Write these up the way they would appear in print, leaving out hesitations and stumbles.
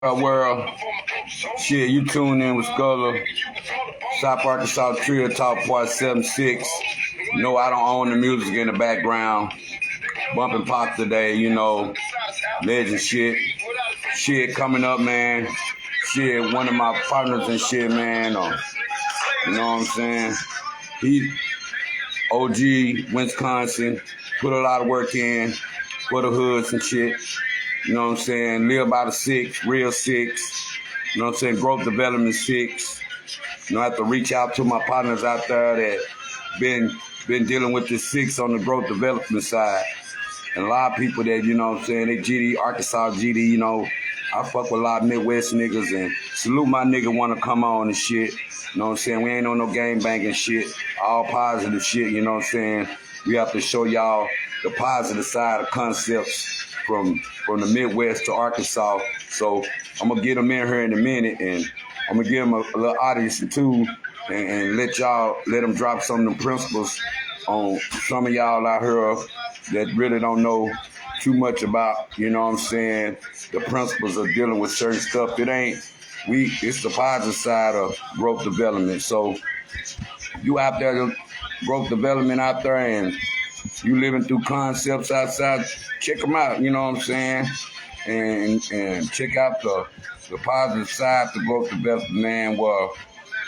World. Shit, you tune in with Scholar. South Arkansas Trill Talk Part 76. No, I don't own the music in the background. Bumping pop today, legend shit. Shit coming up, man. Shit, one of my partners and shit, man. You know what I'm saying? He OG, Wisconsin, put a lot of work in for the hoods and shit. You know what I'm saying? Live by the six, real six. You know what I'm saying? Growth development six. I have to reach out to my partners out there that been dealing with this six on the growth development side. And a lot of people that, you know what I'm saying, they GD, Arkansas GD, I fuck with a lot of Midwest niggas and salute my nigga wanna come on and shit. You know what I'm saying? We ain't on no game banging shit. All positive shit, you know what I'm saying? We have to show y'all the positive side of concepts from the Midwest to Arkansas. So I'm gonna get them in here in a minute and I'm gonna give them a little audience too and let them drop some of them principles on some of y'all out here that really don't know too much about, you know what I'm saying, the principles of dealing with certain stuff. It's the positive side of growth development. So you out there, growth development out there, and you living through concepts outside, check them out, you know what I'm saying? And check out the positive side to growth development, man, where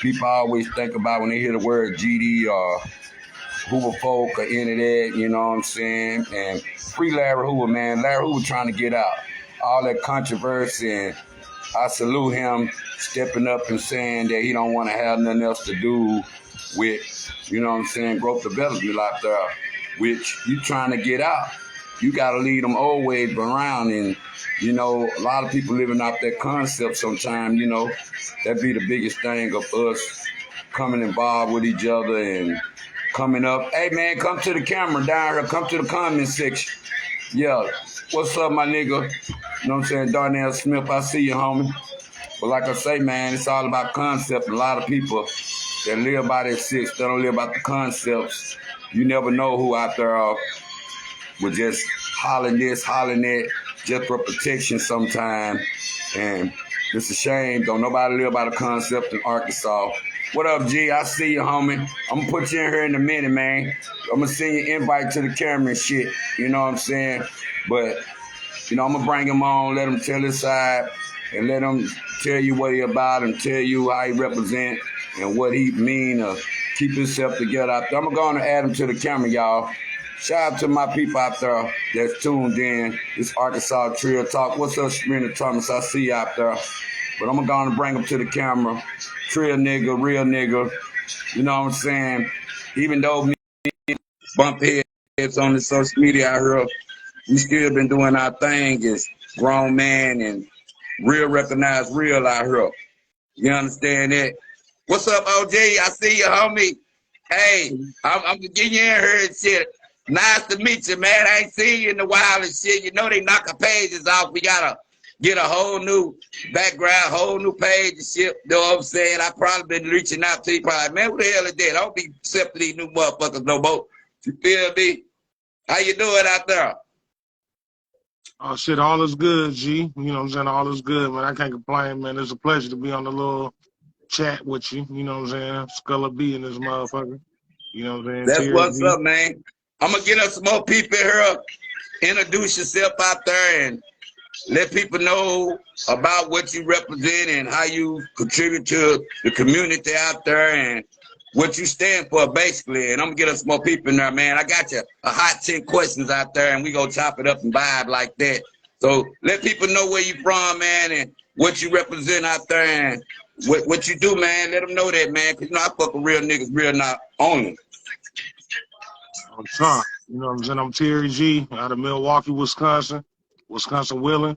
people always think about when they hear the word GD or Hoover folk or any of that, you know what I'm saying? And free Larry Hoover, man. Larry Hoover trying to get out. All that controversy, and I salute him stepping up and saying that he don't want to have nothing else to do with, you know what I'm saying, growth development out there, which you trying to get out. You got to leave them old ways around, and, a lot of people living out that concept sometimes, that be the biggest thing of us coming involved with each other and coming up. Hey, man, come to the camera down here. Come to the comment section. Yeah. What's up, my nigga? You know what I'm saying? Darnell Smith, I see you, homie. But like I say, man, it's all about concept. A lot of people that live by their six, they don't live about the concepts. You never know who out there will just hollering this, hollering that, just for protection sometimes. And it's a shame. Don't nobody live by the concept in Arkansas. What up, G? I see you, homie. I'm going to put you in here in a minute, man. I'm going to send you an invite to the camera and shit. You know what I'm saying? But, I'm going to bring him on, let him tell his side, and let him tell you what he about and tell you how he represent and what he mean to keep himself together out there. I'm going to add him to the camera, y'all. Shout out to my people out there that's tuned in. It's Arkansas Trill Talk. What's up, Serena Thomas? I see you out there. But I'm going to bring him to the camera. Trill nigga, real nigga. You know what I'm saying? Even though me bump heads on the social media out here, we still been doing our thing as grown man and real recognized real out here. You understand that? What's up, OG? I see you, homie. Hey, I'm getting you in here and shit. Nice to meet you, man. I ain't seen you in a while and shit. They knock our pages off. We gotta get a whole new background, whole new page and shit. You know what I'm saying? I probably been reaching out to you, probably, man, who the hell is that? I don't be accepting these new motherfuckers no more. You feel me? How you doing out there? Oh, shit, all is good, G. You know what I'm saying? All is good, man. I can't complain, man. It's a pleasure to be on the little chat with you. You know what I'm saying? Sculler B in this motherfucker. You know what I'm saying? That's Tears what's B. up, man. I'm going to get us some more people here. Introduce yourself out there and let people know about what you represent and how you contribute to the community out there and what you stand for, basically. And I'm going to get us more people in there, man. I got you a hot 10 questions out there, and we going to chop it up and vibe like that. So let people know where you from, man, and what you represent out there and what you do, man. Let them know that, man, because, I fuck with real niggas, real not only. I'm trying. You know what I'm saying? I'm Terry G out of Milwaukee, Wisconsin Willing.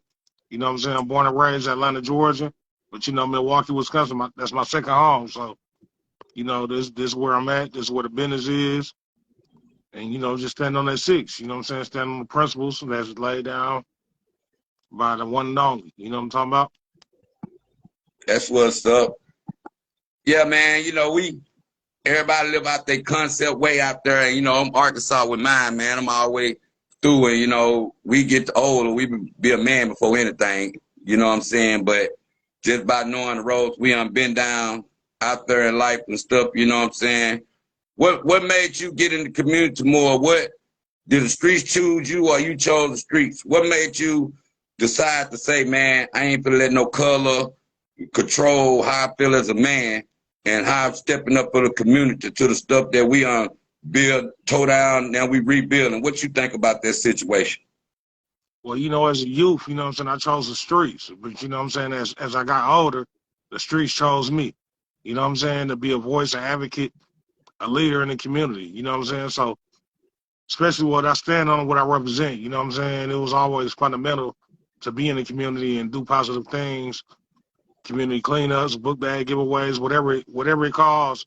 You know what I'm saying? I'm born and raised in Atlanta, Georgia. But, Milwaukee, Wisconsin, that's my second home. So, this is where I'm at. This is where the business is. And, just stand on that six. You know what I'm saying? Stand on the principles that's laid down by the one and only. You know what I'm talking about? That's what's up. Yeah, man, everybody live out their concept way out there. And, I'm Arkansas with mine, man. I'm always through it. We get older. We be a man before anything. you know what I'm saying? But just by knowing the roads we done been down out there in life and stuff, you know what I'm saying? What made you get in the community more? What did the streets choose you or you chose the streets? What made you decide to say, man, I ain't gonna let no color control how I feel as a man and how I'm stepping up for the community to the stuff that we build, tore down, now we rebuilding. What you think about that situation? Well, you know, as a youth, you know what I'm saying, I chose the streets. But you know what I'm saying, as I got older, the streets chose me. You know what I'm saying, to be a voice, an advocate, a leader in the community. You know what I'm saying? So especially what I stand on, what I represent, you know what I'm saying? It was always fundamental to be in the community and do positive things, community cleanups, book bag giveaways, whatever it costs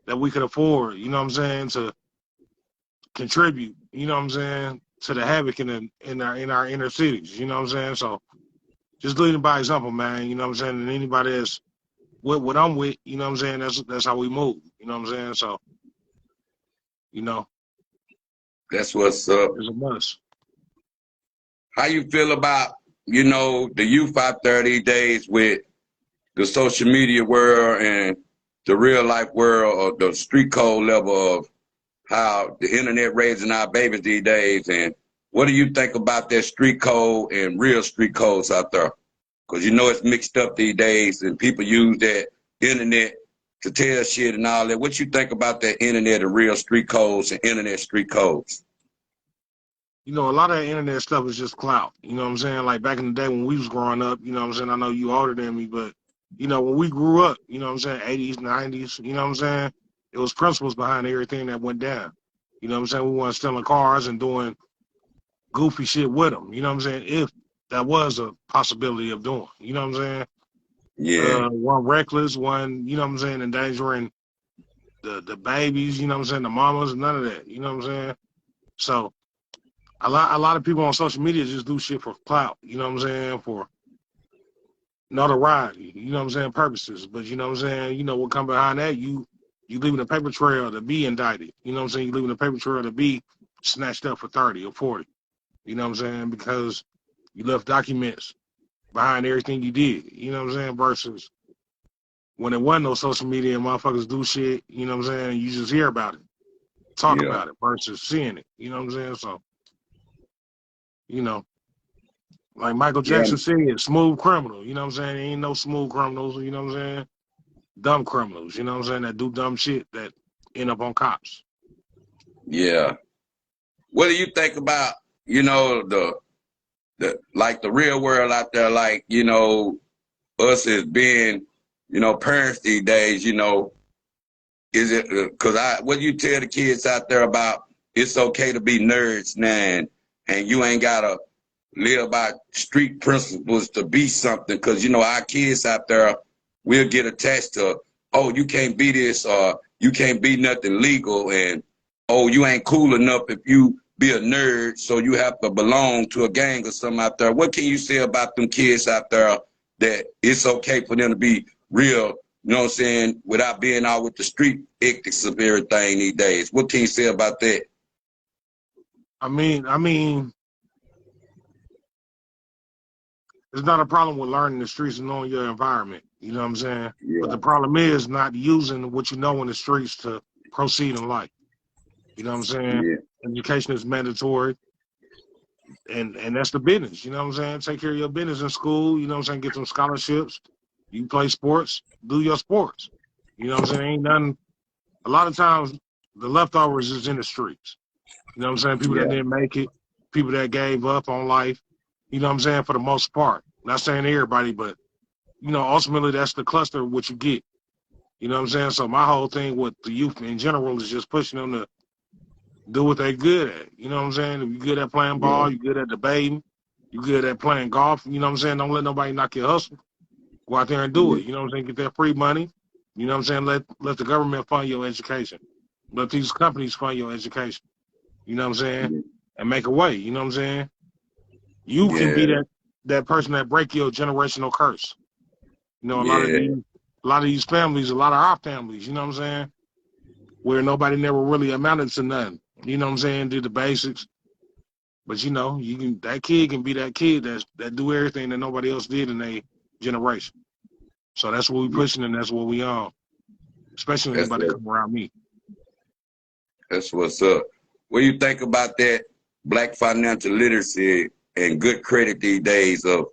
that we could afford, you know what I'm saying, to contribute, you know what I'm saying, to the havoc in our inner cities, you know what I'm saying? So just leading by example, man, you know what I'm saying? And anybody that's with what I'm with, you know what I'm saying, that's how we move, you know what I'm saying? So, you know, That's what's up. it's a must. How you feel about, you know, the youth out there these days with the social media world and the real life world, or the street code level of how the internet raising our babies these days? And what do you think about that street code and real street codes out there? Because you know it's mixed up these days and people use that internet to tell shit and all that. What you think about that internet and real street codes and internet street codes? You know, a lot of that internet stuff is just clout. You know what I'm saying? Like back in the day when we was growing up, you know what I'm saying? I know you older than me, but you know, when we grew up, you know what I'm saying, 80s, 90s, you know what I'm saying? It was principles behind everything that went down. You know what I'm saying? We weren't stealing cars and doing goofy shit with them. You know what I'm saying? If that was a possibility of doing, you know what I'm saying? Yeah. One reckless, one, you know what I'm saying, endangering the babies, you know what I'm saying, the mamas, none of that. You know what I'm saying? So a lot of people on social media just do shit for clout, you know what I'm saying, for notoriety, you know what I'm saying, purposes. But you know what I'm saying, you know what come behind that, you leaving a paper trail to be indicted. You know what I'm saying? You leaving a paper trail to be snatched up for 30 or 40. You know what I'm saying? Because you left documents behind everything you did. You know what I'm saying? Versus when there wasn't no social media and motherfuckers do shit, you know what I'm saying? You just hear about it, talk Yeah. about it versus seeing it. You know what I'm saying? So, you know, like Michael Yeah. Jackson said, smooth criminal. You know what I'm saying? There ain't no smooth criminals, you know what I'm saying? Dumb criminals, you know what I'm saying? That do dumb shit that end up on cops. Yeah. What do you think about, you know, the like the real world out there, like, you know, us as being, you know, parents these days, you know, is it, because what you tell the kids out there about it's okay to be nerds now, and you ain't got to live by street principles to be something, because, you know, our kids out there will get attached to, oh, you can't be this, or you can't be nothing legal, and, oh, you ain't cool enough if you be a nerd, so you have to belong to a gang or something out there. What can you say about them kids out there that it's okay for them to be real, you know what I'm saying, without being out with the street ethics of everything these days? What can you say about that? I mean, it's not a problem with learning the streets and knowing your environment. You know what I'm saying? But Yeah. the problem is not using what you know in the streets to proceed in life. You know what I'm saying? Yeah. Education is mandatory, and that's the business. You know what I'm saying? Take care of your business in school. You know what I'm saying? Get some scholarships. You play sports, do your sports. You know what I'm saying? Ain't nothing. A lot of times, the leftovers is in the streets. You know what I'm saying? People that Yeah. didn't make it, people that gave up on life. You know what I'm saying? For the most part, not saying everybody, but you know, ultimately that's the cluster of what you get. You know what I'm saying? So my whole thing with the youth in general is just pushing them to do what they're good at. You know what I'm saying? If you're good at playing Yeah. ball, you're good at debating, you're good at playing golf, you know what I'm saying? Don't let nobody knock your hustle. Go out there and do Yeah. it. You know what I'm saying? Get that free money. You know what I'm saying? Let the government fund your education. Let these companies fund your education. You know what I'm saying? And make a way. You know what I'm saying? You can be Yeah. that person that break your generational curse. You know, Yeah. a lot of these families, a lot of our families, you know what I'm saying, where nobody never really amounted to nothing. You know what I'm saying? Did the basics. But you know, that kid can be that kid that do everything that nobody else did in their generation. So that's what we pushing and that's what we on. Especially That's anybody it. come around me. That's what's up. What do you think about that black financial literacy and good credit these days of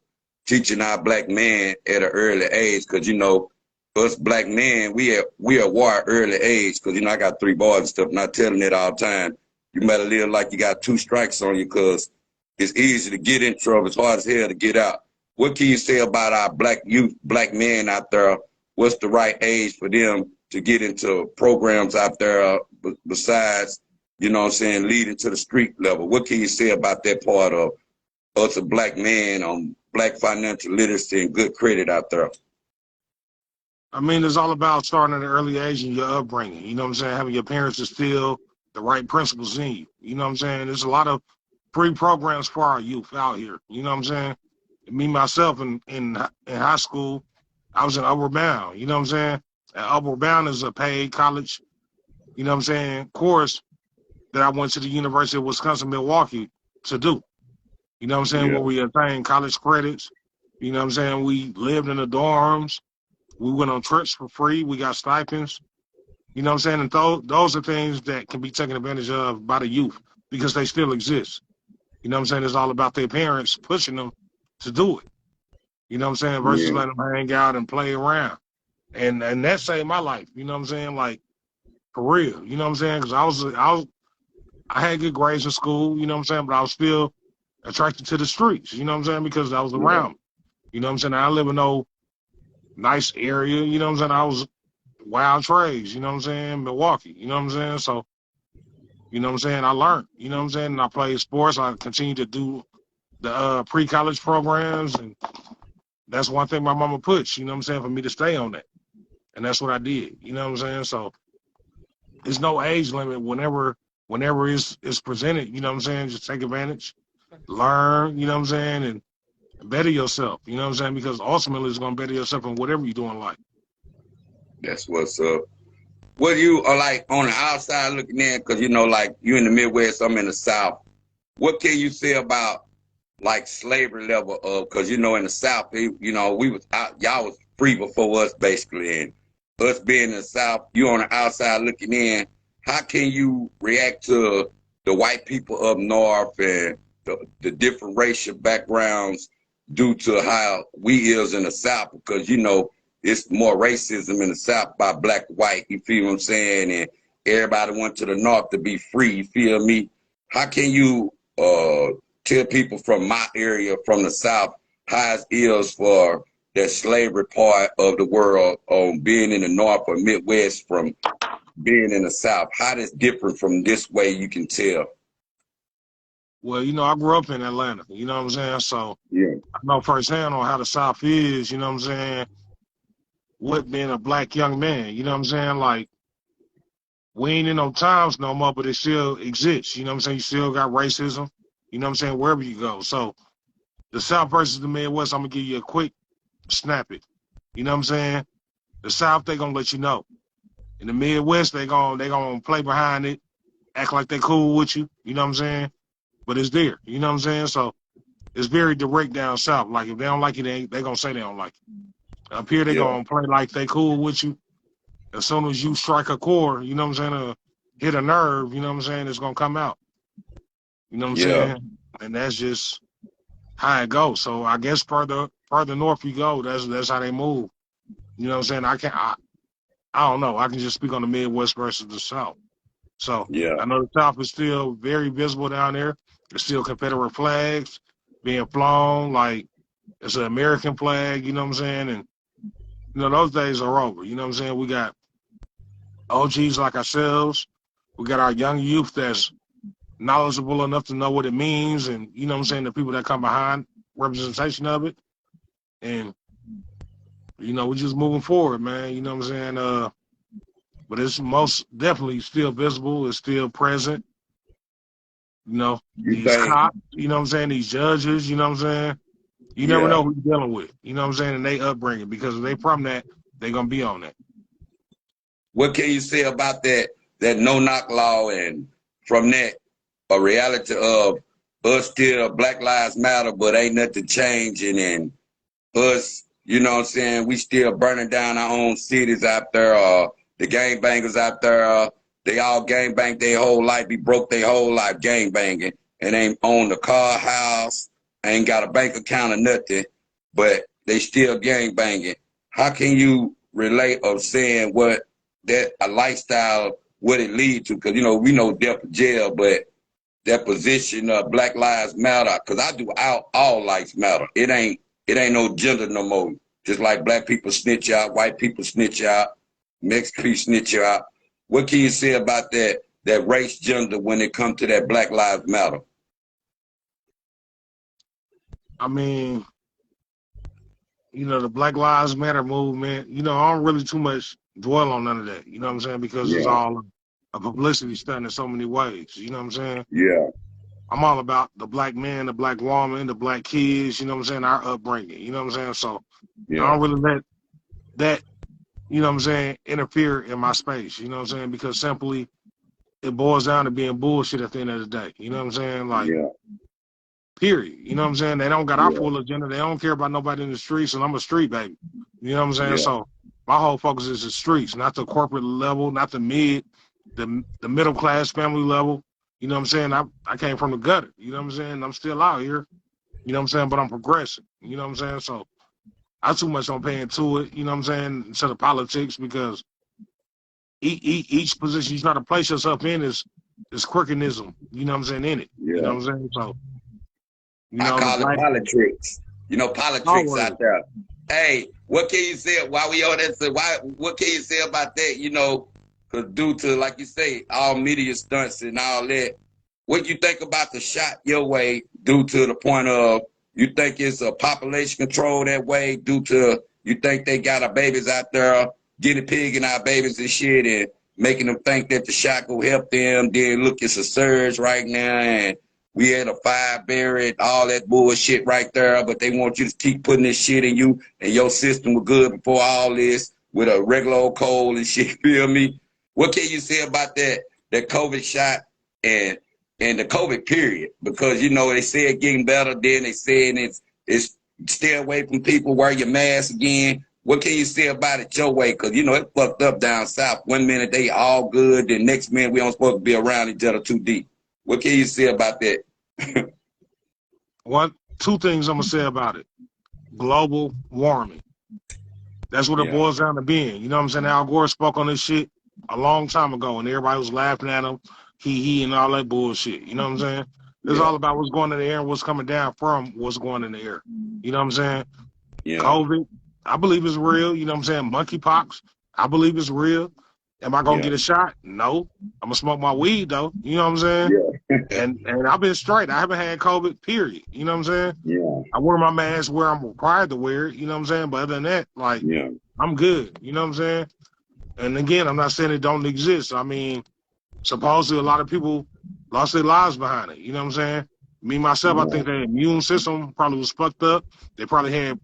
teaching our black men at an early age? Because, you know, us black men, we are war at early age. Because, you know, I got 3 boys and stuff, not telling it all the time. You better live like you got 2 strikes on you because it's easy to get in trouble. It's hard as hell to get out. What can you say about our black youth, black men out there? What's the right age for them to get into programs out there besides, you know what I'm saying, leading to the street level? What can you say about that part of us, a black man, on black financial literacy and good credit out there? I mean, it's all about starting at an early age and your upbringing. You know what I'm saying? Having your parents instill the right principles in you. You know what I'm saying? There's a lot of free programs for our youth out here. You know what I'm saying? Me, myself, in high school, I was in Upward Bound. You know what I'm saying? And Upward Bound is a paid college, you know what I'm saying, course that I went to the University of Wisconsin, Milwaukee to do. You know what I'm saying? Yeah. Where we attained college credits. You know what I'm saying? We lived in the dorms. We went on trips for free. We got stipends. You know what I'm saying? And those are things that can be taken advantage of by the youth because they still exist. You know what I'm saying? It's all about their parents pushing them to do it. You know what I'm saying? Versus Yeah. letting them hang out and play around. And that saved my life. You know what I'm saying? Like, for real. You know what I'm saying? Because I had good grades in school, you know what I'm saying? But I was still attracted to the streets, you know what I'm saying? Because I was Yeah. around. You know what I'm saying? I live in no nice area, you know what I'm saying? I was wild trades, you know what I'm saying? Milwaukee, you know what I'm saying? So, you know what I'm saying? I learned, you know what I'm saying? And I played sports. I continued to do the pre-college programs. And that's one thing my mama pushed, you know what I'm saying, for me to stay on that. And that's what I did, you know what I'm saying? So there's no age limit whenever it's presented, you know what I'm saying? Just take advantage, learn, you know what I'm saying? And better yourself, you know what I'm saying? Because ultimately it's going to better yourself in whatever you do in life. That's what's up. What you are like on the outside looking in? Because, you know, like you in the Midwest, I'm in the South. What can you say about like slavery level of, because, you know, in the South, you know, we was out, y'all was free before us basically, and us being in the South, you on the outside looking in, how can you react to the white people up north and the different racial backgrounds due to how we is in the South? Because, you know, it's more racism in the South by black, white, you feel what I'm saying? And everybody went to the North to be free, you feel me? How can you tell people from my area, from the South, how it is for that slavery part of the world on being in the North or Midwest from being in the South? How that's different from this way you can tell? Well, you know, I grew up in Atlanta, you know what I'm saying? So Yeah. I know firsthand on how the South is, you know what I'm saying? What being a black young man, you know what I'm saying? Like, we ain't in no times no more, but it still exists, you know what I'm saying? You still got racism, you know what I'm saying, wherever you go. So the South versus the Midwest, I'm going to give you a quick snap it. You know what I'm saying? The South, they going to let you know. In the Midwest, they gonna play behind it, act like they cool with you, you know what I'm saying? But it's there, you know what I'm saying? So it's very direct down south. Like if they don't like it, they gonna say they don't like it. Up here, they Yeah. gonna play like they cool with you. As soon as you strike a chord, you know what I'm saying, hit a nerve, you know what I'm saying, it's gonna come out. You know what I'm Yeah. saying? And that's just how it goes. So I guess further north you go, that's how they move. You know what I'm saying? I don't know. I can just speak on the Midwest versus the South. So Yeah. I know the South is still very visible down there. There's still Confederate flags being flown, like it's an American flag, you know what I'm saying? And, you know, those days are over. You know what I'm saying? We got OGs like ourselves. We got our young youth that's knowledgeable enough to know what it means. And, you know what I'm saying, the people that come behind representation of it. And, you know, we're just moving forward, man. You know what I'm saying? But it's most definitely still visible. It's still present. You know, You these think, cops, you know what I'm saying, these judges, you know what I'm saying? You never yeah. know who you're dealing with, you know what I'm saying, and they upbringing because if they from that, they're gonna be on that. What can you say about that no knock law and from that a reality of us still Black Lives Matter, but ain't nothing changing, and us, you know what I'm saying, we still burning down our own cities out there. The gangbangers out there, they all gangbang their whole life, be broke their whole life gangbanging, and ain't own the car, house, ain't got a bank account or nothing, but they still gangbanging. How can you relate of saying what that a lifestyle, what it lead to? Because, you know, we know death or jail, but that position of Black Lives Matter, because I do all lives matter. It ain't no gender no more. Just like black people snitch out, white people snitch out, Mexican people snitch out. What can you say about that race gender when it comes to that Black Lives Matter? I mean, you know, the Black Lives Matter movement, you know, I don't really too much dwell on none of that, you know what I'm saying? Because it's Yeah, all a publicity stunt in so many ways, you know what I'm saying? yeah, I'm all about the black man, the black woman, the black kids, you know what I'm saying, our upbringing, you know what I'm saying? So I yeah, don't really let that, you know what I'm saying, interfere in my space, you know what I'm saying? Because simply it boils down to being bullshit at the end of the day, you know what I'm saying? Like, yeah, period. You know what I'm saying? They don't got our yeah, full agenda. They don't care about nobody in the streets, and I'm a street baby. You know what I'm saying? yeah, So my whole focus is the streets, not the corporate level, not the the middle class family level. You know what I'm saying? I came from the gutter. You know what I'm saying? I'm still out here. You know what I'm saying? But I'm progressing. You know what I'm saying? So I too much don't pay into it. You know what I'm saying? Instead of politics, because each position you try to place yourself in is crookedism. You know what I'm saying? In it. You know yeah. what I'm saying? So you I know the call it black politics. You know, politics always. out there. Hey, what can you say? Why we on that? So what can you say about that? You know, because due to, like you say, all media stunts and all that, what you think about the shot your way due to the point of you think it's a population control that way due to you think they got our babies out there guinea pigging our babies and shit and making them think that the shot will help them. Then look, it's a surge right now and we had a fire buried, all that bullshit right there, but they want you to keep putting this shit in you and your system was good before all this with a regular old cold and shit, feel me? What can you say about that COVID shot and the COVID period? Because, you know, they say it's getting better, then they saying it's stay away from people, wear your mask again. What can you say about it your way? Because, you know, it fucked up down south. One minute they all good, the next minute we don't supposed to be around each other too deep. What can you say about that? Two things I'm gonna say about it. Global warming. That's what it Yeah, boils down to being. You know what I'm saying? Al Gore spoke on this shit a long time ago, and everybody was laughing at him, he, and all that bullshit. You know what I'm saying? It's yeah, all about what's going in the air and what's coming down from what's going in the air. You know what I'm saying? yeah, COVID, I believe it's real. You know what I'm saying? Monkeypox, I believe it's real. Am I gonna yeah, get a shot? No. I'm gonna smoke my weed though. You know what I'm saying? yeah, And I've been straight. I haven't had COVID, period. You know what I'm saying? yeah, I wear my mask where I'm required to wear it, you know what I'm saying? But other than that, like, yeah, I'm good, you know what I'm saying? And again, I'm not saying it don't exist. I mean, supposedly a lot of people lost their lives behind it, you know what I'm saying? Me, myself, I yeah, think their immune system probably was fucked up. They probably had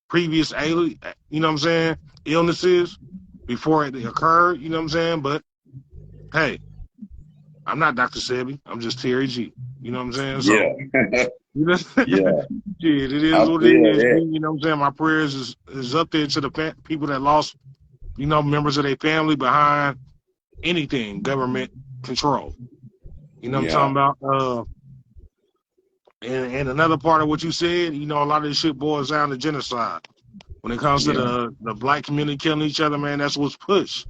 previous, you know what I'm saying, illnesses before it occurred, you know what I'm saying? But hey, I'm not Dr. Sebi. I'm just Terry G. You know what I'm saying? So, yeah, you know, yeah. shit, it I is what it feel is. that. You know what I'm saying? My prayers is up there to the people that lost, you know, members of their family behind anything government control. You know what Yeah, I'm talking about? And another part of what you said, you know, a lot of this shit boils down to genocide. When it comes to yeah, the black community killing each other, man, that's what's pushed.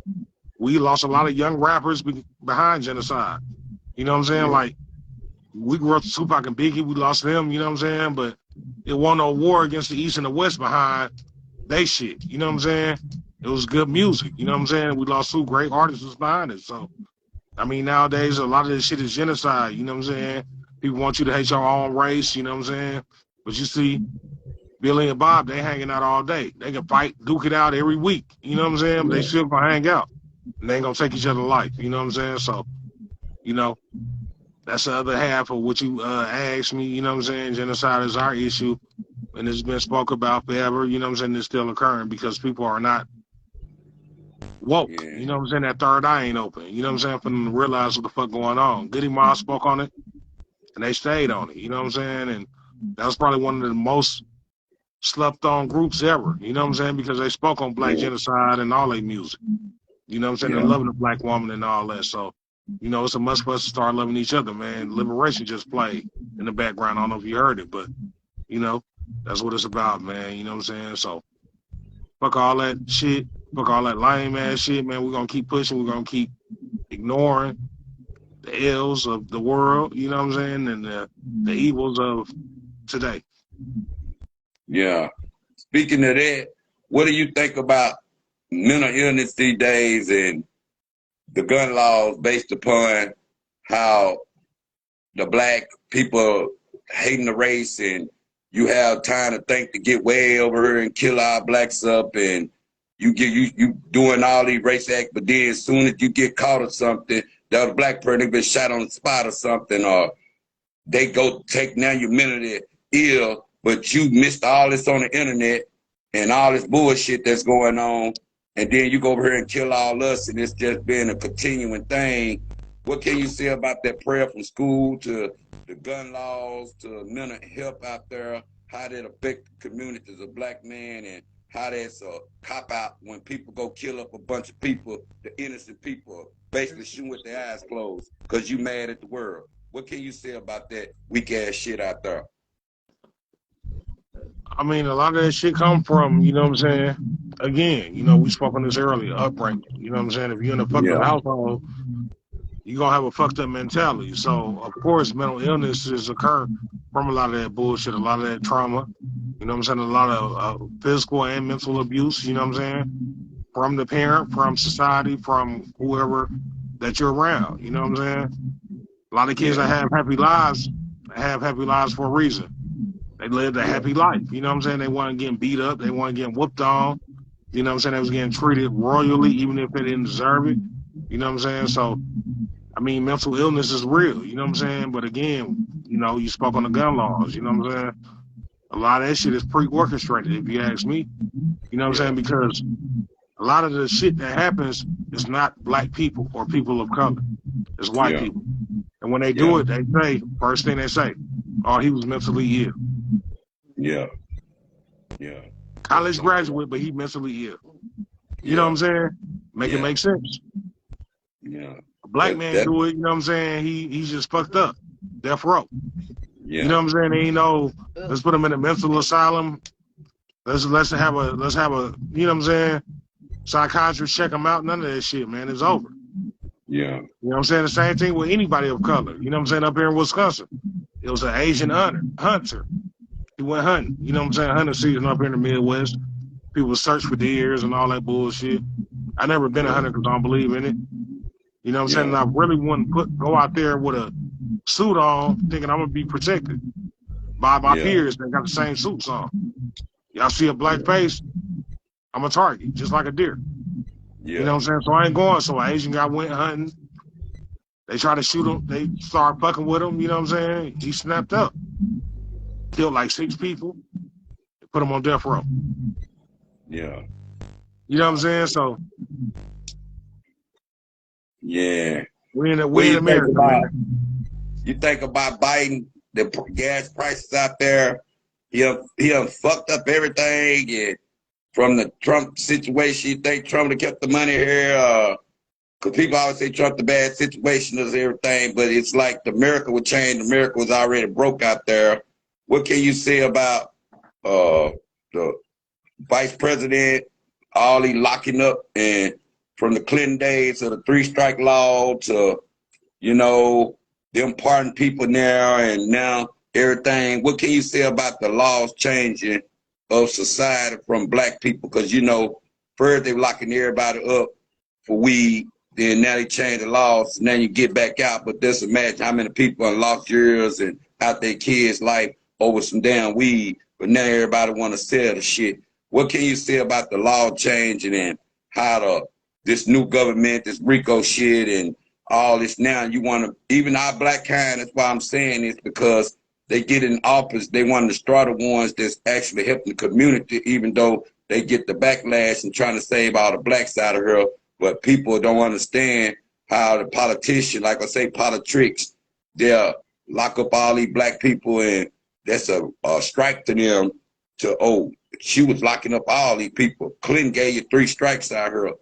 We lost a lot of young rappers behind genocide. You know what I'm saying? yeah, Like, we grew up to Tupac and Biggie, we lost them, you know what I'm saying? But it wasn't no war against the East and the West behind they shit. You know what I'm saying? It was good music. You know what I'm saying? We lost two great artists behind it. So, I mean, nowadays, a lot of this shit is genocide. You know what I'm saying? People want you to hate your own race. You know what I'm saying? But you see, Billy and Bob, they hanging out all day. They can fight, duke it out every week. You know what I'm saying? But they yeah, still gonna hang out. And they ain't gonna take each other life. You know what I'm saying? So, you know, that's the other half of what you asked me. You know what I'm saying? Genocide is our issue. And it's been spoke about forever. You know what I'm saying? It's still occurring because people are not woke. yeah, You know what I'm saying? That third eye ain't open. You know what I'm saying? For them to realize what the fuck going on. Goody Moss spoke on it. and they stayed on it. You know what I'm saying? And that was probably one of the most slept on groups ever. You know what I'm saying? Because they spoke on black genocide and all their music. You know what I'm saying? Yeah. And loving the black woman and all that. So, you know, it's a must for us to start loving each other, man. Liberation just played in the background. I don't know if you heard it, but, you know, that's what it's about, man. You know what I'm saying? So, fuck all that shit. Fuck all that lame ass shit, man. We're going to keep pushing. We're going to keep ignoring the ills of the world, you know what I'm saying? And the evils of today. Yeah. Speaking of that, what do you think about mental illness these days and the gun laws based upon how the black people hating the race and you have time to think to get way over here and kill our blacks up and you doing all these race acts, but then as soon as you get caught or something, the other black person been shot on the spot or something, or they go take now you're mentally ill, but you missed all this on the internet and all this bullshit that's going on, and then you go over here and kill all us, and it's just been a continuing thing. What can you say about that prayer from school to the gun laws to mental health out there, how that affect the community as a black man, and how that's a cop-out when people go kill up a bunch of people, the innocent people, basically shooting with their eyes closed because you mad at the world. What can you say about that weak-ass shit out there? I mean, a lot of that shit come from, you know what I'm saying? Again, you know, we spoke on this earlier, upbringing. You know what I'm saying? If you're in a fucked up household, you're going to have a fucked up mentality. So, of course, mental illnesses occur from a lot of that bullshit, a lot of that trauma. You know what I'm saying? A lot of physical and mental abuse, you know what I'm saying? From the parent, from society, from whoever that you're around. You know what I'm saying? A lot of kids that have happy lives for a reason. They lived a happy life. You know what I'm saying? They weren't getting beat up. They weren't getting whooped on. You know what I'm saying? They was getting treated royally, even if they didn't deserve it. You know what I'm saying? So, I mean, mental illness is real. You know what I'm saying? But again, you know, you spoke on the gun laws. You know what I'm saying? A lot of that shit is pre-orchestrated, if you ask me. You know what I'm saying? Because a lot of the shit that happens is not black people or people of color. It's white people. And when they do it, they say, first thing they say, oh, he was mentally ill. Yeah. Yeah. College graduate, but he mentally ill. You know what I'm saying? Make it make sense. Yeah. A black man do it, you know what I'm saying? He's just fucked up. Death row. Yeah. You know what I'm saying? They ain't no, let's put him in a mental asylum. Let's have a, you know what I'm saying? Psychiatrist check him out. None of that shit, man. It's over. Yeah. You know what I'm saying? The same thing with anybody of color. You know what I'm saying? Up here in Wisconsin, it was an Asian hunter. He went hunting. You know what I'm saying? Hunting season up here in the Midwest. People search for deers and all that bullshit. I never been a hunter because I don't believe in it. You know what I'm saying? And I really wouldn't go out there with a suit on thinking I'm going to be protected by my peers that got the same suits on. Y'all see a black face, I'm a target, just like a deer. You know what I'm saying? So I ain't going. So an Asian guy went hunting. They tried to shoot him. They started fucking with him. You know what I'm saying? He snapped up. Killed like 6 people. They put him on death row. Yeah. You know what I'm saying? So we in America, man. You think about Biden, the gas prices out there, he done fucked up everything, and from the Trump situation, you think Trump would have kept the money here? Because people always say Trump the bad situation is everything, but it's like the America would change. America was already broke out there. What can you say about the vice president, all he locking up, and from the Clinton days to the 3-strike law to, you know, them pardon people now and now everything. What can you say about the laws changing of society from black people? Because, you know, first they were locking everybody up for weed, then now they change the laws, and now you get back out. But just imagine how many people have lost years and out their kids' life over some damn weed, but now everybody want to sell the shit. What can you say about the law changing and how this new government, this RICO shit and all this now, you want to, even our black kind, that's why I'm saying this, because they get in office, they want to destroy the ones that's actually helping the community, even though they get the backlash and trying to save all the blacks out of here. But people don't understand how the politicians, like I say, politics, they're lock up all these black people, and that's a strike to them. She was locking up all these people. Clinton gave you 3 strikes out here.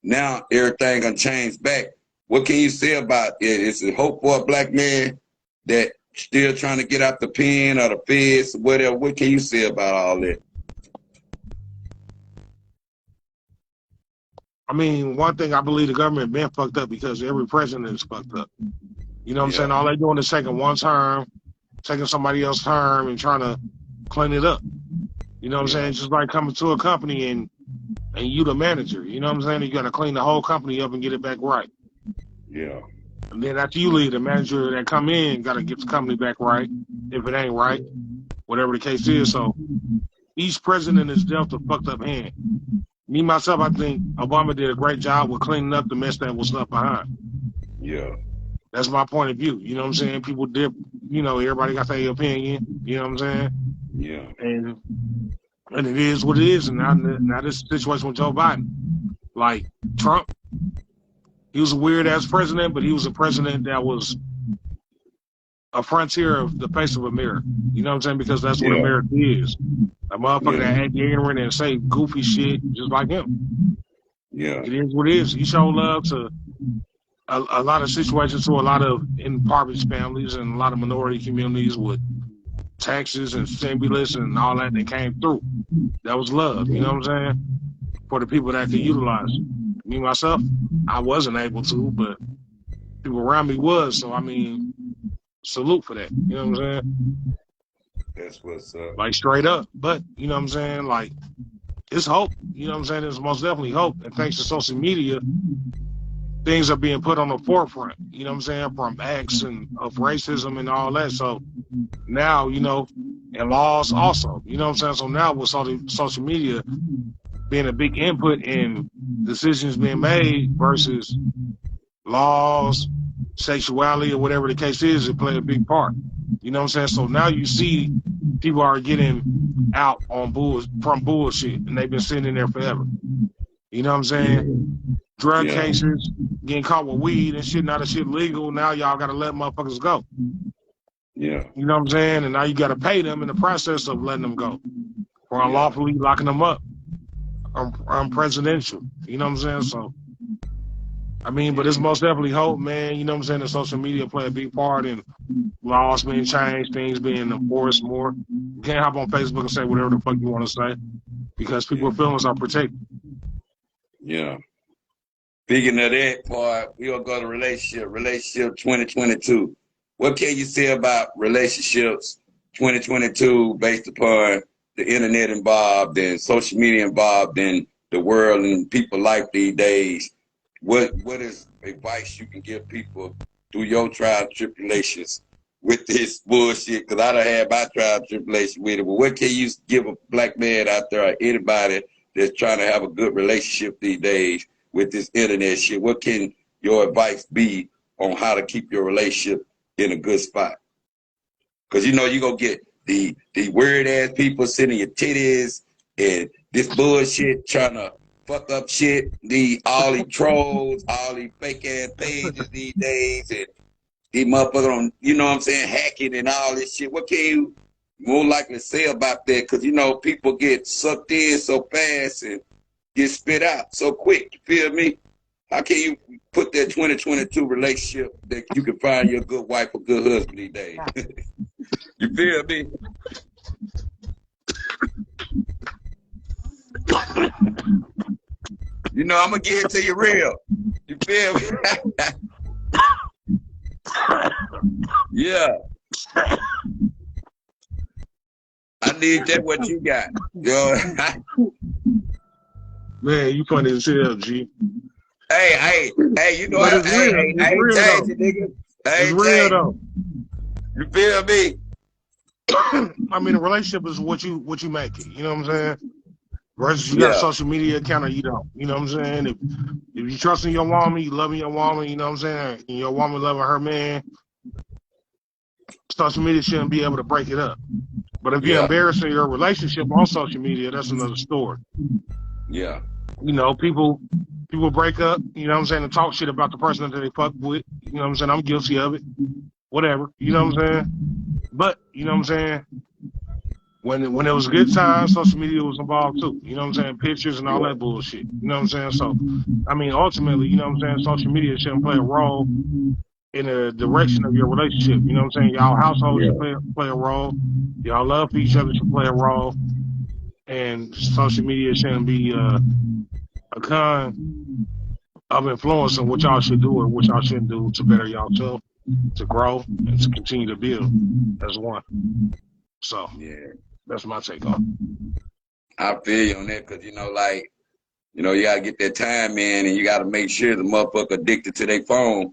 Now everything gonna change back. What can you say about it? Is it hope for a black man that still trying to get out the pen or the feds, whatever? What can you say about all that? I mean, one thing I believe the government been fucked up because every president is fucked up. You know what I'm saying? All they doing is taking one term, taking somebody else's term, and trying to clean it up. You know what I'm saying? It's just like coming to a company and you the manager. You know what I'm saying? You got to clean the whole company up and get it back right. Yeah. And then after you leave, the manager that come in got to get the company back right. If it ain't right, whatever the case is. So each president is dealt a fucked up hand. Me, myself, I think Obama did a great job with cleaning up the mess that was left behind. Yeah. That's my point of view. You know what I'm saying? People dip, you know, everybody got their opinion. You know what I'm saying? Yeah. And it is what it is. And now this situation with Joe Biden. Like Trump, he was a weird ass president, but he was a president that was a frontier of the face of America. You know what I'm saying? Because that's what America is. A motherfucker that act ignorant and say goofy shit just like him. Yeah. It is what it is. He showed love to a lot of situations, to a lot of impoverished families and a lot of minority communities with taxes and stimulus and all that came through. That was love, you know what I'm saying? For the people that could utilize it. Me, myself, I wasn't able to, but people around me was. So, I mean, salute for that. You know what I'm saying? That's what's up. Like, straight up. But, you know what I'm saying? Like, it's hope. You know what I'm saying? There's most definitely hope. And thanks to social media, things are being put on the forefront, you know what I'm saying, from acts and of racism and all that. So now, you know, and laws also, you know what I'm saying? So now with social media being a big input in decisions being made versus laws, sexuality, or whatever the case is, it play a big part. You know what I'm saying? So now you see people are getting out on from bullshit, and they've been sitting in there forever. You know what I'm saying? Drug cases, getting caught with weed and shit. Now that shit legal. Now y'all got to let motherfuckers go. Yeah. You know what I'm saying? And now you got to pay them in the process of letting them go for unlawfully locking them up. Unpresidential. You know what I'm saying? So, I mean, but it's most definitely hope, man. You know what I'm saying? The social media play a big part in laws being changed, things being enforced more. You can't hop on Facebook and say whatever the fuck you want to say because people's feelings are protected. Yeah. Speaking of that part, we'll go to relationship 2022. What can you say about relationships 2022 based upon the internet involved and social media involved in the world and people life these days? What is advice you can give people through your trial and tribulations with this bullshit? Because I done had my trial and tribulation with it. But what can you give a black man out there or anybody that's trying to have a good relationship these days with this internet shit? What can your advice be on how to keep your relationship in a good spot? Because, you know, you going to get the weird-ass people sending your titties and this bullshit trying to fuck up shit. All these trolls, all these fake-ass pages these days, and these motherfuckers on, you know what I'm saying, hacking and all this shit. What can you more likely say about that? Because, you know, people get sucked in so fast and get spit out so quick. You feel me? How can you put that 2022 relationship that you can find your good wife or good husband these days? You feel me? You know, I'm going to give it to you real. You feel me? Yeah. I need that what you got. Yo. Man, you funny as hell, G. Hey, you know, but it's real. I ain't changing, nigga. It's real, though. You feel me? I mean, a relationship is what you make it. You know what I'm saying? Versus you got a social media account or you don't. You know what I'm saying? If you trusting your woman, you loving your woman, you know what I'm saying? And your woman loving her man, social media shouldn't be able to break it up. But if you're embarrassing your relationship on social media, that's another story. Yeah. You know, people break up, you know what I'm saying, and talk shit about the person that they fuck with. You know what I'm saying? I'm guilty of it. whatever. You know what I'm saying? But you know what I'm saying? When it was a good time, social media was involved too. You know what I'm saying? Pictures and all that bullshit. You know what I'm saying? So, I mean, ultimately, you know what I'm saying? Social media shouldn't play a role in the direction of your relationship. You know what I'm saying? Y'all household should play a role. Y'all love for each other should play a role. And social media shouldn't be a kind of influencing what y'all should do and what y'all shouldn't do to better y'all to grow and to continue to build as one. So that's my take on it. I feel you on that because, you know, like, you know, you got to get that time in and you got to make sure the motherfucker addicted to their phone